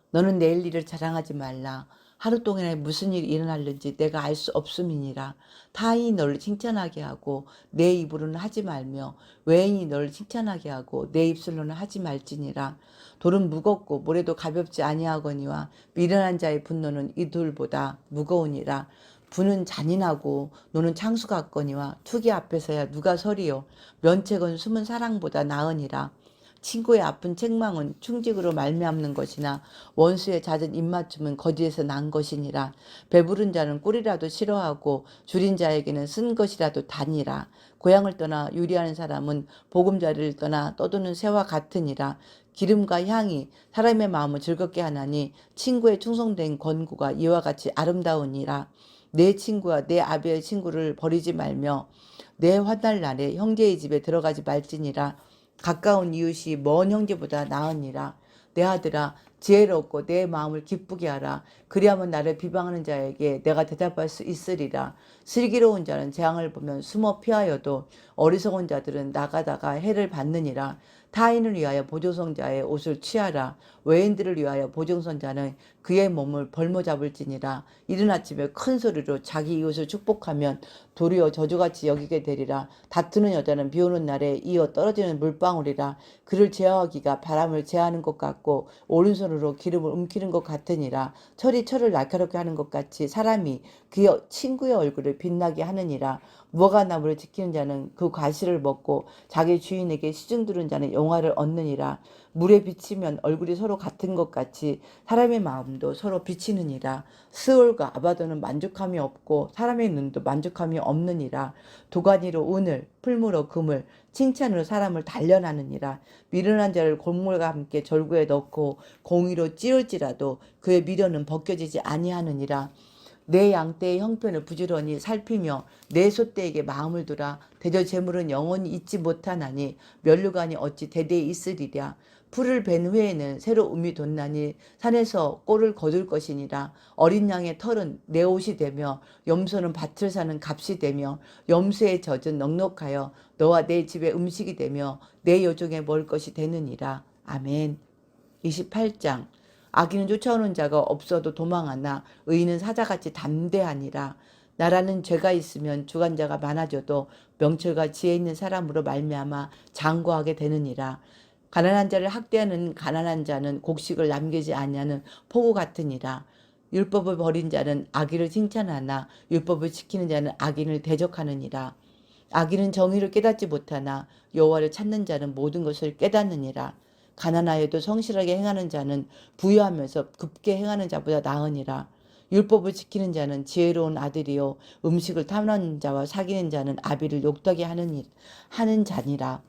너는 내일 일을 자랑하지 말라. 하루 동안에 무슨 일이 일어날는지 내가 알 수 없음이니라. 타인이 너를 칭찬하게 하고 내 입으로는 하지 말며 외인이 너를 칭찬하게 하고 내 입술로는 하지 말지니라. 돌은 무겁고 모래도 가볍지 아니하거니와 미련한 자의 분노는 이 돌보다 무거우니라. 부는 잔인하고 노는 창수 같거니와 투기 앞에서야 누가 서리요. 면책은 숨은 사랑보다 나으니라. 친구의 아픈 책망은 충직으로 말미암는 것이나 원수의 잦은 입맞춤은 거짓에서 난 것이니라. 배부른 자는 꿀이라도 싫어하고 줄인 자에게는 쓴 것이라도 다니라. 고향을 떠나 유리하는 사람은 보금자리를 떠나 떠도는 새와 같으니라. 기름과 향이 사람의 마음을 즐겁게 하나니 친구의 충성된 권고가 이와 같이 아름다우니라. 내 친구와 내 아비의 친구를 버리지 말며 내 환날 날에 형제의 집에 들어가지 말지니라. 가까운 이웃이 먼 형제보다 나으니라. 내 아들아 지혜롭고 내 마음을 기쁘게 하라. 그리하면 나를 비방하는 자에게 내가 대답할 수 있으리라. 슬기로운 자는 재앙을 보면 숨어 피하여도 어리석은 자들은 나가다가 해를 받느니라. 타인을 위하여 보조성자의 옷을 취하라. 외인들을 위하여 보증선자는 그의 몸을 벌모 잡을지니라. 이른 아침에 큰 소리로 자기 이웃을 축복하면 도리어 저주같이 여기게 되리라. 다투는 여자는 비오는 날에 이어 떨어지는 물방울이라. 그를 제어하기가 바람을 제하는 것 같고 오른손으로 기름을 움키는 것 같으니라. 철이 철을 날카롭게 하는 것 같이 사람이 그의 친구의 얼굴을 빛나게 하느니라. 무화과 나무를 지키는 자는 그 과실을 먹고 자기 주인에게 시중 두른 자는 영화를 얻느니라. 물에 비치면 얼굴이 서로 같은 것 같이 사람의 마음도 서로 비치느니라. 스올과 아바도는 만족함이 없고 사람의 눈도 만족함이 없느니라. 도가니로 은을, 풀무로 금을, 칭찬으로 사람을 단련하느니라. 미련한 자를 골물과 함께 절구에 넣고 공의로 찌울지라도 그의 미련은 벗겨지지 아니하느니라. 내 양떼의 형편을 부지런히 살피며 내 소떼에게 마음을 두라. 대저 재물은 영원히 잊지 못하나니 면류관이 어찌 대대에 있으리랴. 풀을 벤 후에는 새로 움이 돋나니 산에서 꼴을 거둘 것이니라. 어린 양의 털은 내 옷이 되며 염소는 밭을 사는 값이 되며 염소의 젖은 넉넉하여 너와 내 집의 음식이 되며 내 여종의 먹을 것이 되느니라. 아멘. 28장. 악인은 쫓아오는 자가 없어도 도망하나 의인은 사자같이 담대하니라. 나라는 죄가 있으면 주관자가 많아져도 명철과 지혜 있는 사람으로 말미암아 장구하게 되느니라. 가난한 자를 학대하는 가난한 자는 곡식을 남기지 아니하는 포구 같으니라. 율법을 버린 자는 악인을 칭찬하나 율법을 지키는 자는 악인을 대적하느니라. 악인은 정의를 깨닫지 못하나 여호와를 찾는 자는 모든 것을 깨닫느니라. 가난하여도 성실하게 행하는 자는 부유하면서 급게 행하는 자보다 나으니라. 율법을 지키는 자는 지혜로운 아들이요 음식을 탐하는 자와 사귀는 자는 아비를 욕되게 하는 자니라.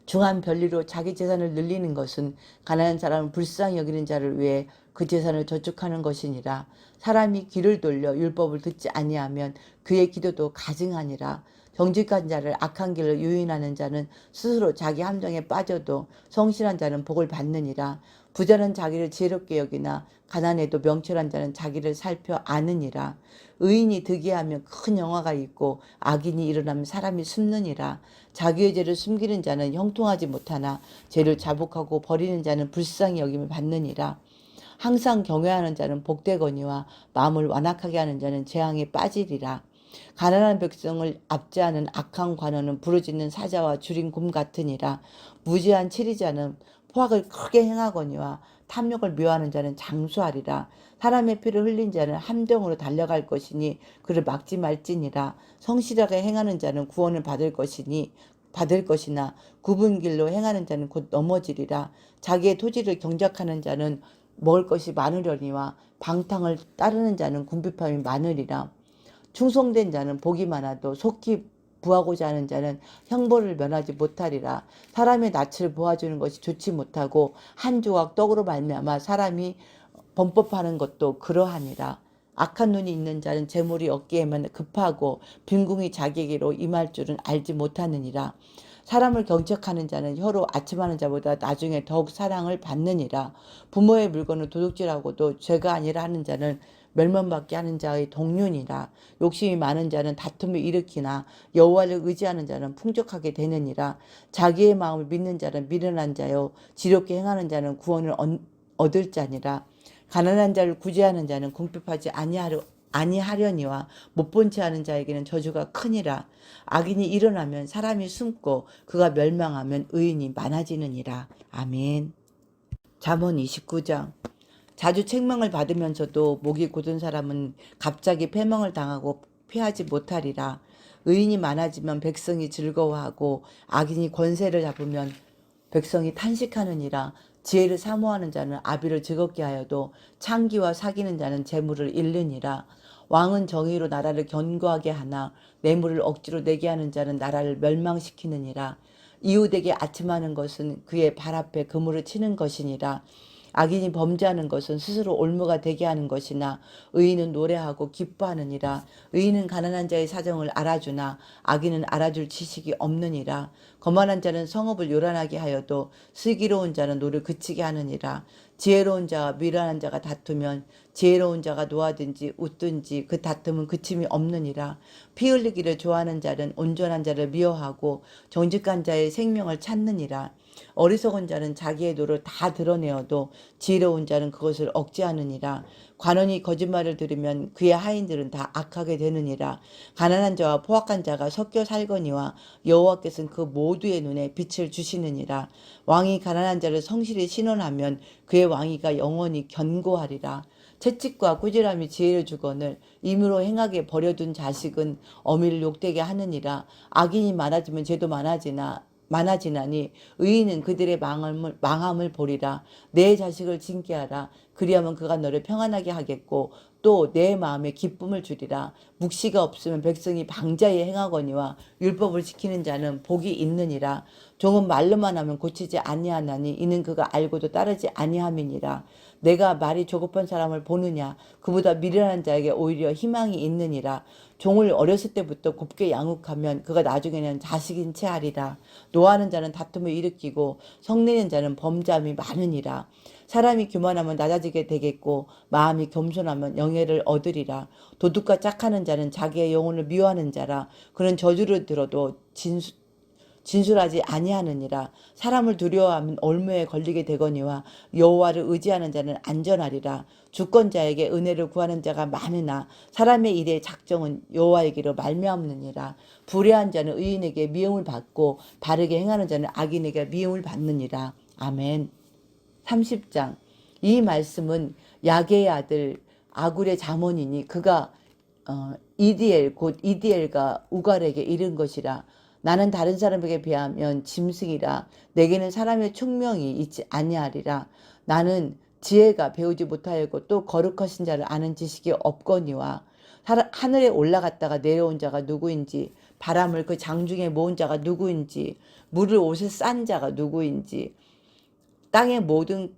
중한 별리로 자기 재산을 늘리는 것은 가난한 사람을 불쌍히 여기는 자를 위해 그 재산을 저축하는 것이니라. 사람이 귀를 돌려 율법을 듣지 아니하면 그의 기도도 가증하니라. 정직한 자를 악한 길을 유인하는 자는 스스로 자기 함정에 빠져도 성실한 자는 복을 받느니라. 부자는 자기를 지혜롭게 여기나 가난해도 명철한 자는 자기를 살펴 아느니라. 의인이 득이하면 큰 영화가 있고 악인이 일어나면 사람이 숨느니라. 자기의 죄를 숨기는 자는 형통하지 못하나 죄를 자복하고 버리는 자는 불쌍히 여김을 받느니라. 항상 경외하는 자는 복되거니와 마음을 완악하게 하는 자는 재앙에 빠지리라. 가난한 백성을 압제하는 악한 관원은 부르짖는 사자와 줄인 곰 같으니라. 무지한 치리자는 포악을 크게 행하거니와 탐욕을 묘하는 자는 장수하리라. 사람의 피를 흘린 자는 함정으로 달려갈 것이니 그를 막지 말지니라. 성실하게 행하는 자는 구원을 받을 것이나 굽은 길로 행하는 자는 곧 넘어지리라. 자기의 토지를 경작하는 자는 먹을 것이 많으려니와 방탕을 따르는 자는 궁핍함이 많으리라. 충성된 자는 복이 많아도 속히 부하고자 하는 자는 형벌을 면하지 못하리라. 사람의 낯을 보아주는 것이 좋지 못하고 한 조각 떡으로 말미암아 사람이 범법하는 것도 그러하니라. 악한 눈이 있는 자는 재물이 얻기에만 급하고 빈궁이 자기에게로 임할 줄은 알지 못하느니라. 사람을 경책하는 자는 혀로 아첨하는 자보다 나중에 더욱 사랑을 받느니라. 부모의 물건을 도둑질하고도 죄가 아니라 하는 자는 멸망받게 하는 자의 동륜이라. 욕심이 많은 자는 다툼을 일으키나 여호와를 의지하는 자는 풍족하게 되느니라. 자기의 마음을 믿는 자는 미련한 자요 지롭게 행하는 자는 구원을 얻을 자니라. 가난한 자를 구제하는 자는 궁핍하지 아니하려니와 못 본 채 하는 자에게는 저주가 크니라. 악인이 일어나면 사람이 숨고 그가 멸망하면 의인이 많아지느니라. 아멘. 잠언 29장. 자주 책망을 받으면서도 목이 곧은 사람은 갑자기 패망을 당하고 피하지 못하리라. 의인이 많아지면 백성이 즐거워하고 악인이 권세를 잡으면 백성이 탄식하느니라. 지혜를 사모하는 자는 아비를 즐겁게 하여도 창기와 사귀는 자는 재물을 잃느니라. 왕은 정의로 나라를 견고하게 하나 뇌물을 억지로 내게 하는 자는 나라를 멸망시키느니라. 이웃에게 아첨하는 것은 그의 발 앞에 그물을 치는 것이니라. 악인이 범죄하는 것은 스스로 올무가 되게 하는 것이나 의인은 노래하고 기뻐하느니라. 의인은 가난한 자의 사정을 알아주나 악인은 알아줄 지식이 없느니라. 거만한 자는 성읍을 요란하게 하여도 슬기로운 자는 노를 그치게 하느니라. 지혜로운 자와 미련한 자가 다투면 지혜로운 자가 노하든지 웃든지 그 다툼은 그침이 없느니라. 피 흘리기를 좋아하는 자는 온전한 자를 미워하고 정직한 자의 생명을 찾느니라. 어리석은 자는 자기의 노를 다 드러내어도 지혜로운 자는 그것을 억제하느니라. 관원이 거짓말을 들으면 그의 하인들은 다 악하게 되느니라. 가난한 자와 포악한 자가 섞여 살거니와 여호와께서는 그 모두의 눈에 빛을 주시느니라. 왕이 가난한 자를 성실히 신원하면 그의 왕위가 영원히 견고하리라. 채찍과 꾸지람이 지혜를 주거늘 임으로 행하게 버려둔 자식은 어미를 욕되게 하느니라. 악인이 많아지면 죄도 많아지나니 의인은 그들의 망함을 보리라. 내 자식을 징계하라. 그리하면 그가 너를 평안하게 하겠고 또 내 마음에 기쁨을 주리라. 묵시가 없으면 백성이 방자에 행하거니와 율법을 지키는 자는 복이 있느니라. 종은 말로만 하면 고치지 아니하나니 이는 그가 알고도 따르지 아니함이니라. 내가 말이 조급한 사람을 보느냐 그보다 미련한 자에게 오히려 희망이 있느니라. 종을 어렸을 때부터 곱게 양육하면 그가 나중에는 자식인 채 하리라. 노하는 자는 다툼을 일으키고 성내는 자는 범죄함이 많으니라. 사람이 교만하면 낮아지게 되겠고 마음이 겸손하면 영예를 얻으리라. 도둑과 짝하는 자는 자기의 영혼을 미워하는 자라. 그는 저주를 들어도 진술하지 아니하느니라. 사람을 두려워하면 올무에 걸리게 되거니와 여호와를 의지하는 자는 안전하리라. 주권자에게 은혜를 구하는 자가 많으나 사람의 일의 작정은 여호와에게로 말미암느니라. 불의한 자는 의인에게 미움을 받고 바르게 행하는 자는 악인에게 미움을 받느니라. 아멘. 30장. 이 말씀은 야게의 아들 아굴의 잠언이니 그가 이디엘 곧 이디엘과 우갈에게 이른 것이라. 나는 다른 사람에게 비하면 짐승이라. 내게는 사람의 총명이 있지 아니하리라. 나는 지혜가 배우지 못하였고 또 거룩하신 자를 아는 지식이 없거니와 하늘에 올라갔다가 내려온 자가 누구인지 바람을 그 장중에 모은 자가 누구인지 물을 옷에 싼 자가 누구인지 땅의 모든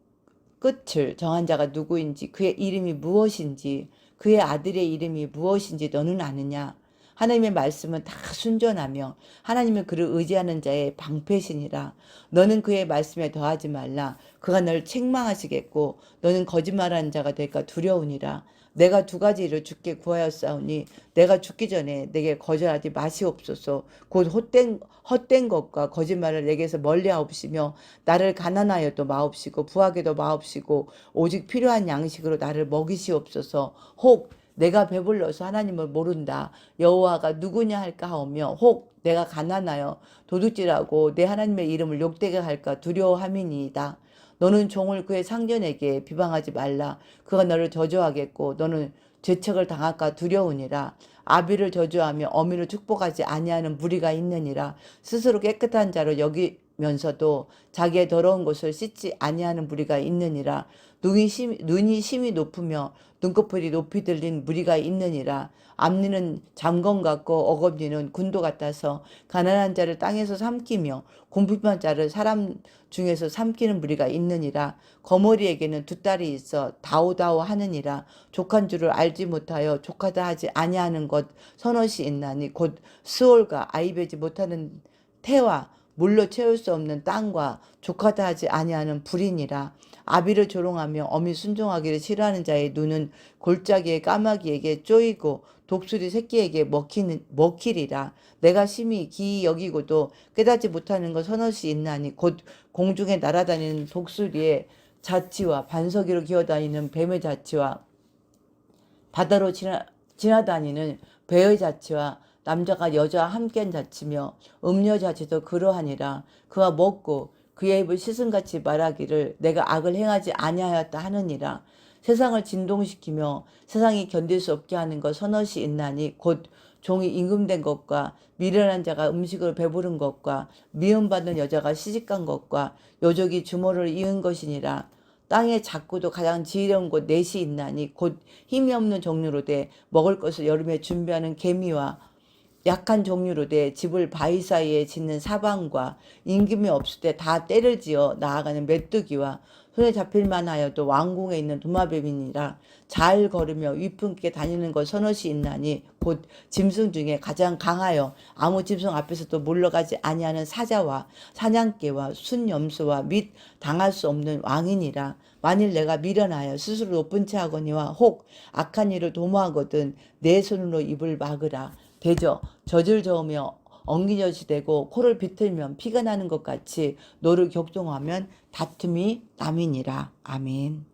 끝을 정한 자가 누구인지 그의 이름이 무엇인지 그의 아들의 이름이 무엇인지 너는 아느냐. 하나님의 말씀은 다 순전하며 하나님은 그를 의지하는 자의 방패시니라. 너는 그의 말씀에 더하지 말라. 그가 너를 책망하시겠고 너는 거짓말하는 자가 될까 두려우니라. 내가 두 가지 일을 주께 구하였사오니 내가 죽기 전에 내게 거절하지 마시옵소서. 곧 헛된 것과 거짓말을 내게서 멀리하옵시며 나를 가난하여도 마옵시고 부하게도 마옵시고 오직 필요한 양식으로 나를 먹이시옵소서. 혹 내가 배불러서 하나님을 모른다. 여호와가 누구냐 할까 하오며 혹 내가 가난하여 도둑질하고 내 하나님의 이름을 욕되게 할까 두려워함이니이다. 너는 종을 그의 상전에게 비방하지 말라. 그가 너를 저주하겠고 너는 죄책을 당할까 두려우니라. 아비를 저주하며 어미를 축복하지 아니하는 무리가 있느니라. 스스로 깨끗한 자로 여기면서도 자기의 더러운 것을 씻지 아니하는 무리가 있느니라. 눈이 심히 높으며 눈꺼풀이 높이 들린 무리가 있느니라. 앞니는 잠건 같고 어금니는 군도 같아서 가난한 자를 땅에서 삼키며 궁핍한 자를 사람 중에서 삼키는 무리가 있느니라. 거머리에게는 두 딸이 있어 다오다오 하느니라. 족한 줄을 알지 못하여 족하다 하지 아니하는 것 서넛이 있나니 곧 스올과 아이배지 못하는 태와 물로 채울 수 없는 땅과 족하다 하지 아니하는 불이니라. 아비를 조롱하며 어미 순종하기를 싫어하는 자의 눈은 골짜기의 까마귀에게 쪼이고 독수리 새끼에게 먹히리라. 내가 심히 기이 여기고도 깨닫지 못하는 것 서너시 있나니 곧 공중에 날아다니는 독수리의 자치와 반석이로 기어다니는 뱀의 자치와 바다로 지나다니는 배의 자치와 남자가 여자와 함께한 자치며 음녀 자치도 그러하니라. 그와 먹고 그의 입을 씻음같이 말하기를 내가 악을 행하지 아니하였다 하느니라. 세상을 진동시키며 세상이 견딜 수 없게 하는 것 서너시 있나니 곧 종이 임금된 것과 미련한 자가 음식으로 배부른 것과 미움받는 여자가 시집간 것과 요족이 주모를 이은 것이니라. 땅의 작고도 가장 지혜로운 곳 넷이 있나니 곧 힘이 없는 종류로 돼 먹을 것을 여름에 준비하는 개미와 약한 종류로 돼 집을 바위 사이에 짓는 사방과 임금이 없을 때 다 때를 지어 나아가는 메뚜기와 손에 잡힐만 하여도 왕궁에 있는 도마뱀이니라. 잘 걸으며 위풍께 다니는 것 서너시 있나니 곧 짐승 중에 가장 강하여 아무 짐승 앞에서도 물러가지 아니하는 사자와 사냥개와 순염소와 및 당할 수 없는 왕이니라. 만일 내가 미련하여 스스로 높은 채 하거니와 혹 악한 일을 도모하거든 내 손으로 입을 막으라. 대저 젖을 저으며 엉기젖이 되고 코를 비틀면 피가 나는 것 같이 너를 격동하면 다툼이 남이니라. 아멘.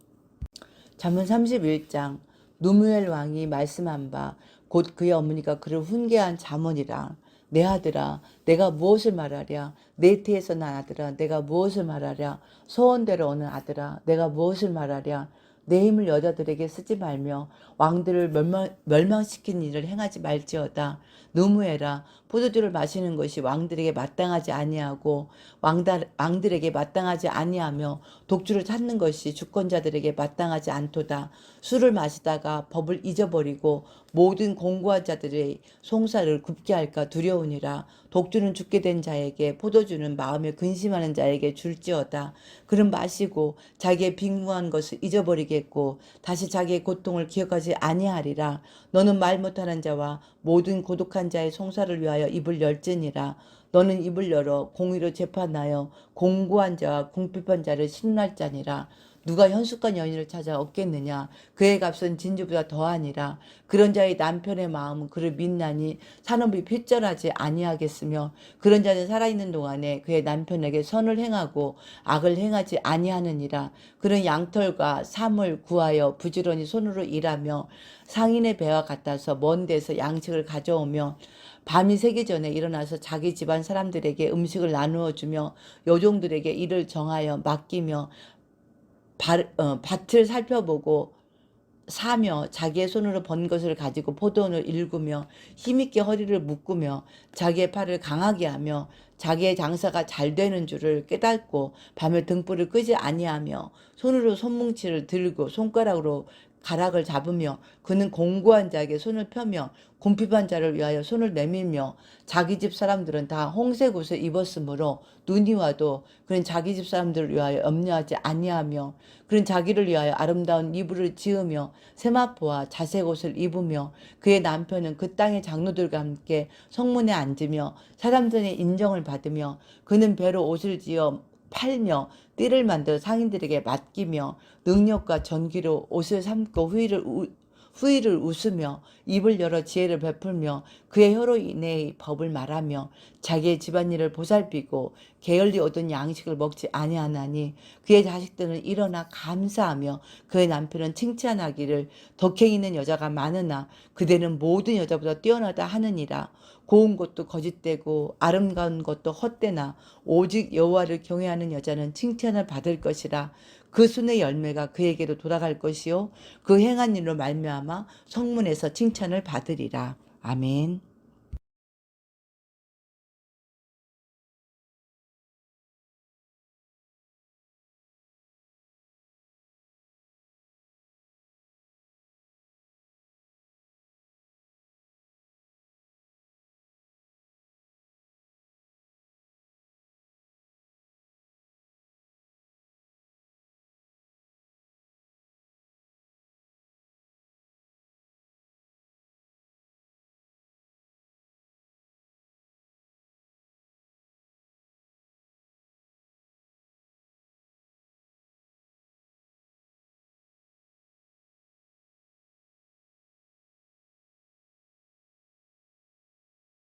잠언 31장. 누무엘 왕이 말씀한 바 곧 그의 어머니가 그를 훈계한 잠언이라. 내 아들아 내가 무엇을 말하랴. 내 태에서 난 아들아 내가 무엇을 말하랴. 소원대로 오는 아들아 내가 무엇을 말하랴. 내 힘을 여자들에게 쓰지 말며 왕들을 멸망시키는 일을 행하지 말지어다. 누무해라. 포도주를 마시는 것이 왕들에게 마땅하지 아니하고 왕들에게 마땅하지 아니하며 독주를 찾는 것이 주권자들에게 마땅하지 않도다. 술을 마시다가 법을 잊어버리고 모든 공고한 자들의 송사를 굽게 할까 두려우니라. 독주는 죽게 된 자에게 포도주는 마음에 근심하는 자에게 줄지어다. 그는 마시고 자기의 빈궁한 것을 잊어버리겠고 다시 자기의 고통을 기억하지 아니하리라. 너는 말 못하는 자와 모든 고독한 자의 송사를 위하여 입을 열지니라. 너는 입을 열어 공의로 재판하여 공고한 자와 궁핍한 자를 신문할 자니라. 누가 현숙한 여인을 찾아 얻겠느냐. 그의 값은 진주보다 더하니라. 그런 자의 남편의 마음은 그를 믿나니 산업이 필절하지 아니하겠으며 그런 자는 살아있는 동안에 그의 남편에게 선을 행하고 악을 행하지 아니하느니라. 그는 양털과 삼을 구하여 부지런히 손으로 일하며 상인의 배와 같아서 먼 데서 양식을 가져오며 밤이 새기 전에 일어나서 자기 집안 사람들에게 음식을 나누어 주며 여종들에게 일을 정하여 맡기며 밭을 살펴보고 사며 자기의 손으로 번 것을 가지고 포도원을 일구며 힘있게 허리를 묶으며 자기의 팔을 강하게 하며 자기의 장사가 잘 되는 줄을 깨닫고 밤에 등불을 끄지 아니하며 손으로 손뭉치를 들고 손가락으로 가락을 잡으며 그는 공고한 자에게 손을 펴며 궁핍한 자를 위하여 손을 내밀며 자기 집 사람들은 다 홍색 옷을 입었으므로 눈이 와도 그는 자기 집 사람들을 위하여 염려하지 아니하며 그는 자기를 위하여 아름다운 이불을 지으며 세마포와 자색 옷을 입으며 그의 남편은 그 땅의 장로들과 함께 성문에 앉으며 사람들의 인정을 받으며 그는 배로 옷을 지어 팔며 띠를 만들어 상인들에게 맡기며 능력과 전기로 옷을 삼고 후일을 웃으며 입을 열어 지혜를 베풀며 그의 혀로 인해 법을 말하며 자기의 집안일을 보살피고 게을리 얻은 양식을 먹지 아니하나니 그의 자식들은 일어나 감사하며 그의 남편은 칭찬하기를 덕행 있는 여자가 많으나 그대는 모든 여자보다 뛰어나다 하느니라. 고운 것도 거짓되고 아름다운 것도 헛되나 오직 여호와를 경외하는 여자는 칭찬을 받을 것이라. 그 손의 열매가 그에게로 돌아갈 것이요 그 행한 일로 말미암아 성문에서 칭찬을 받으리라. 아멘.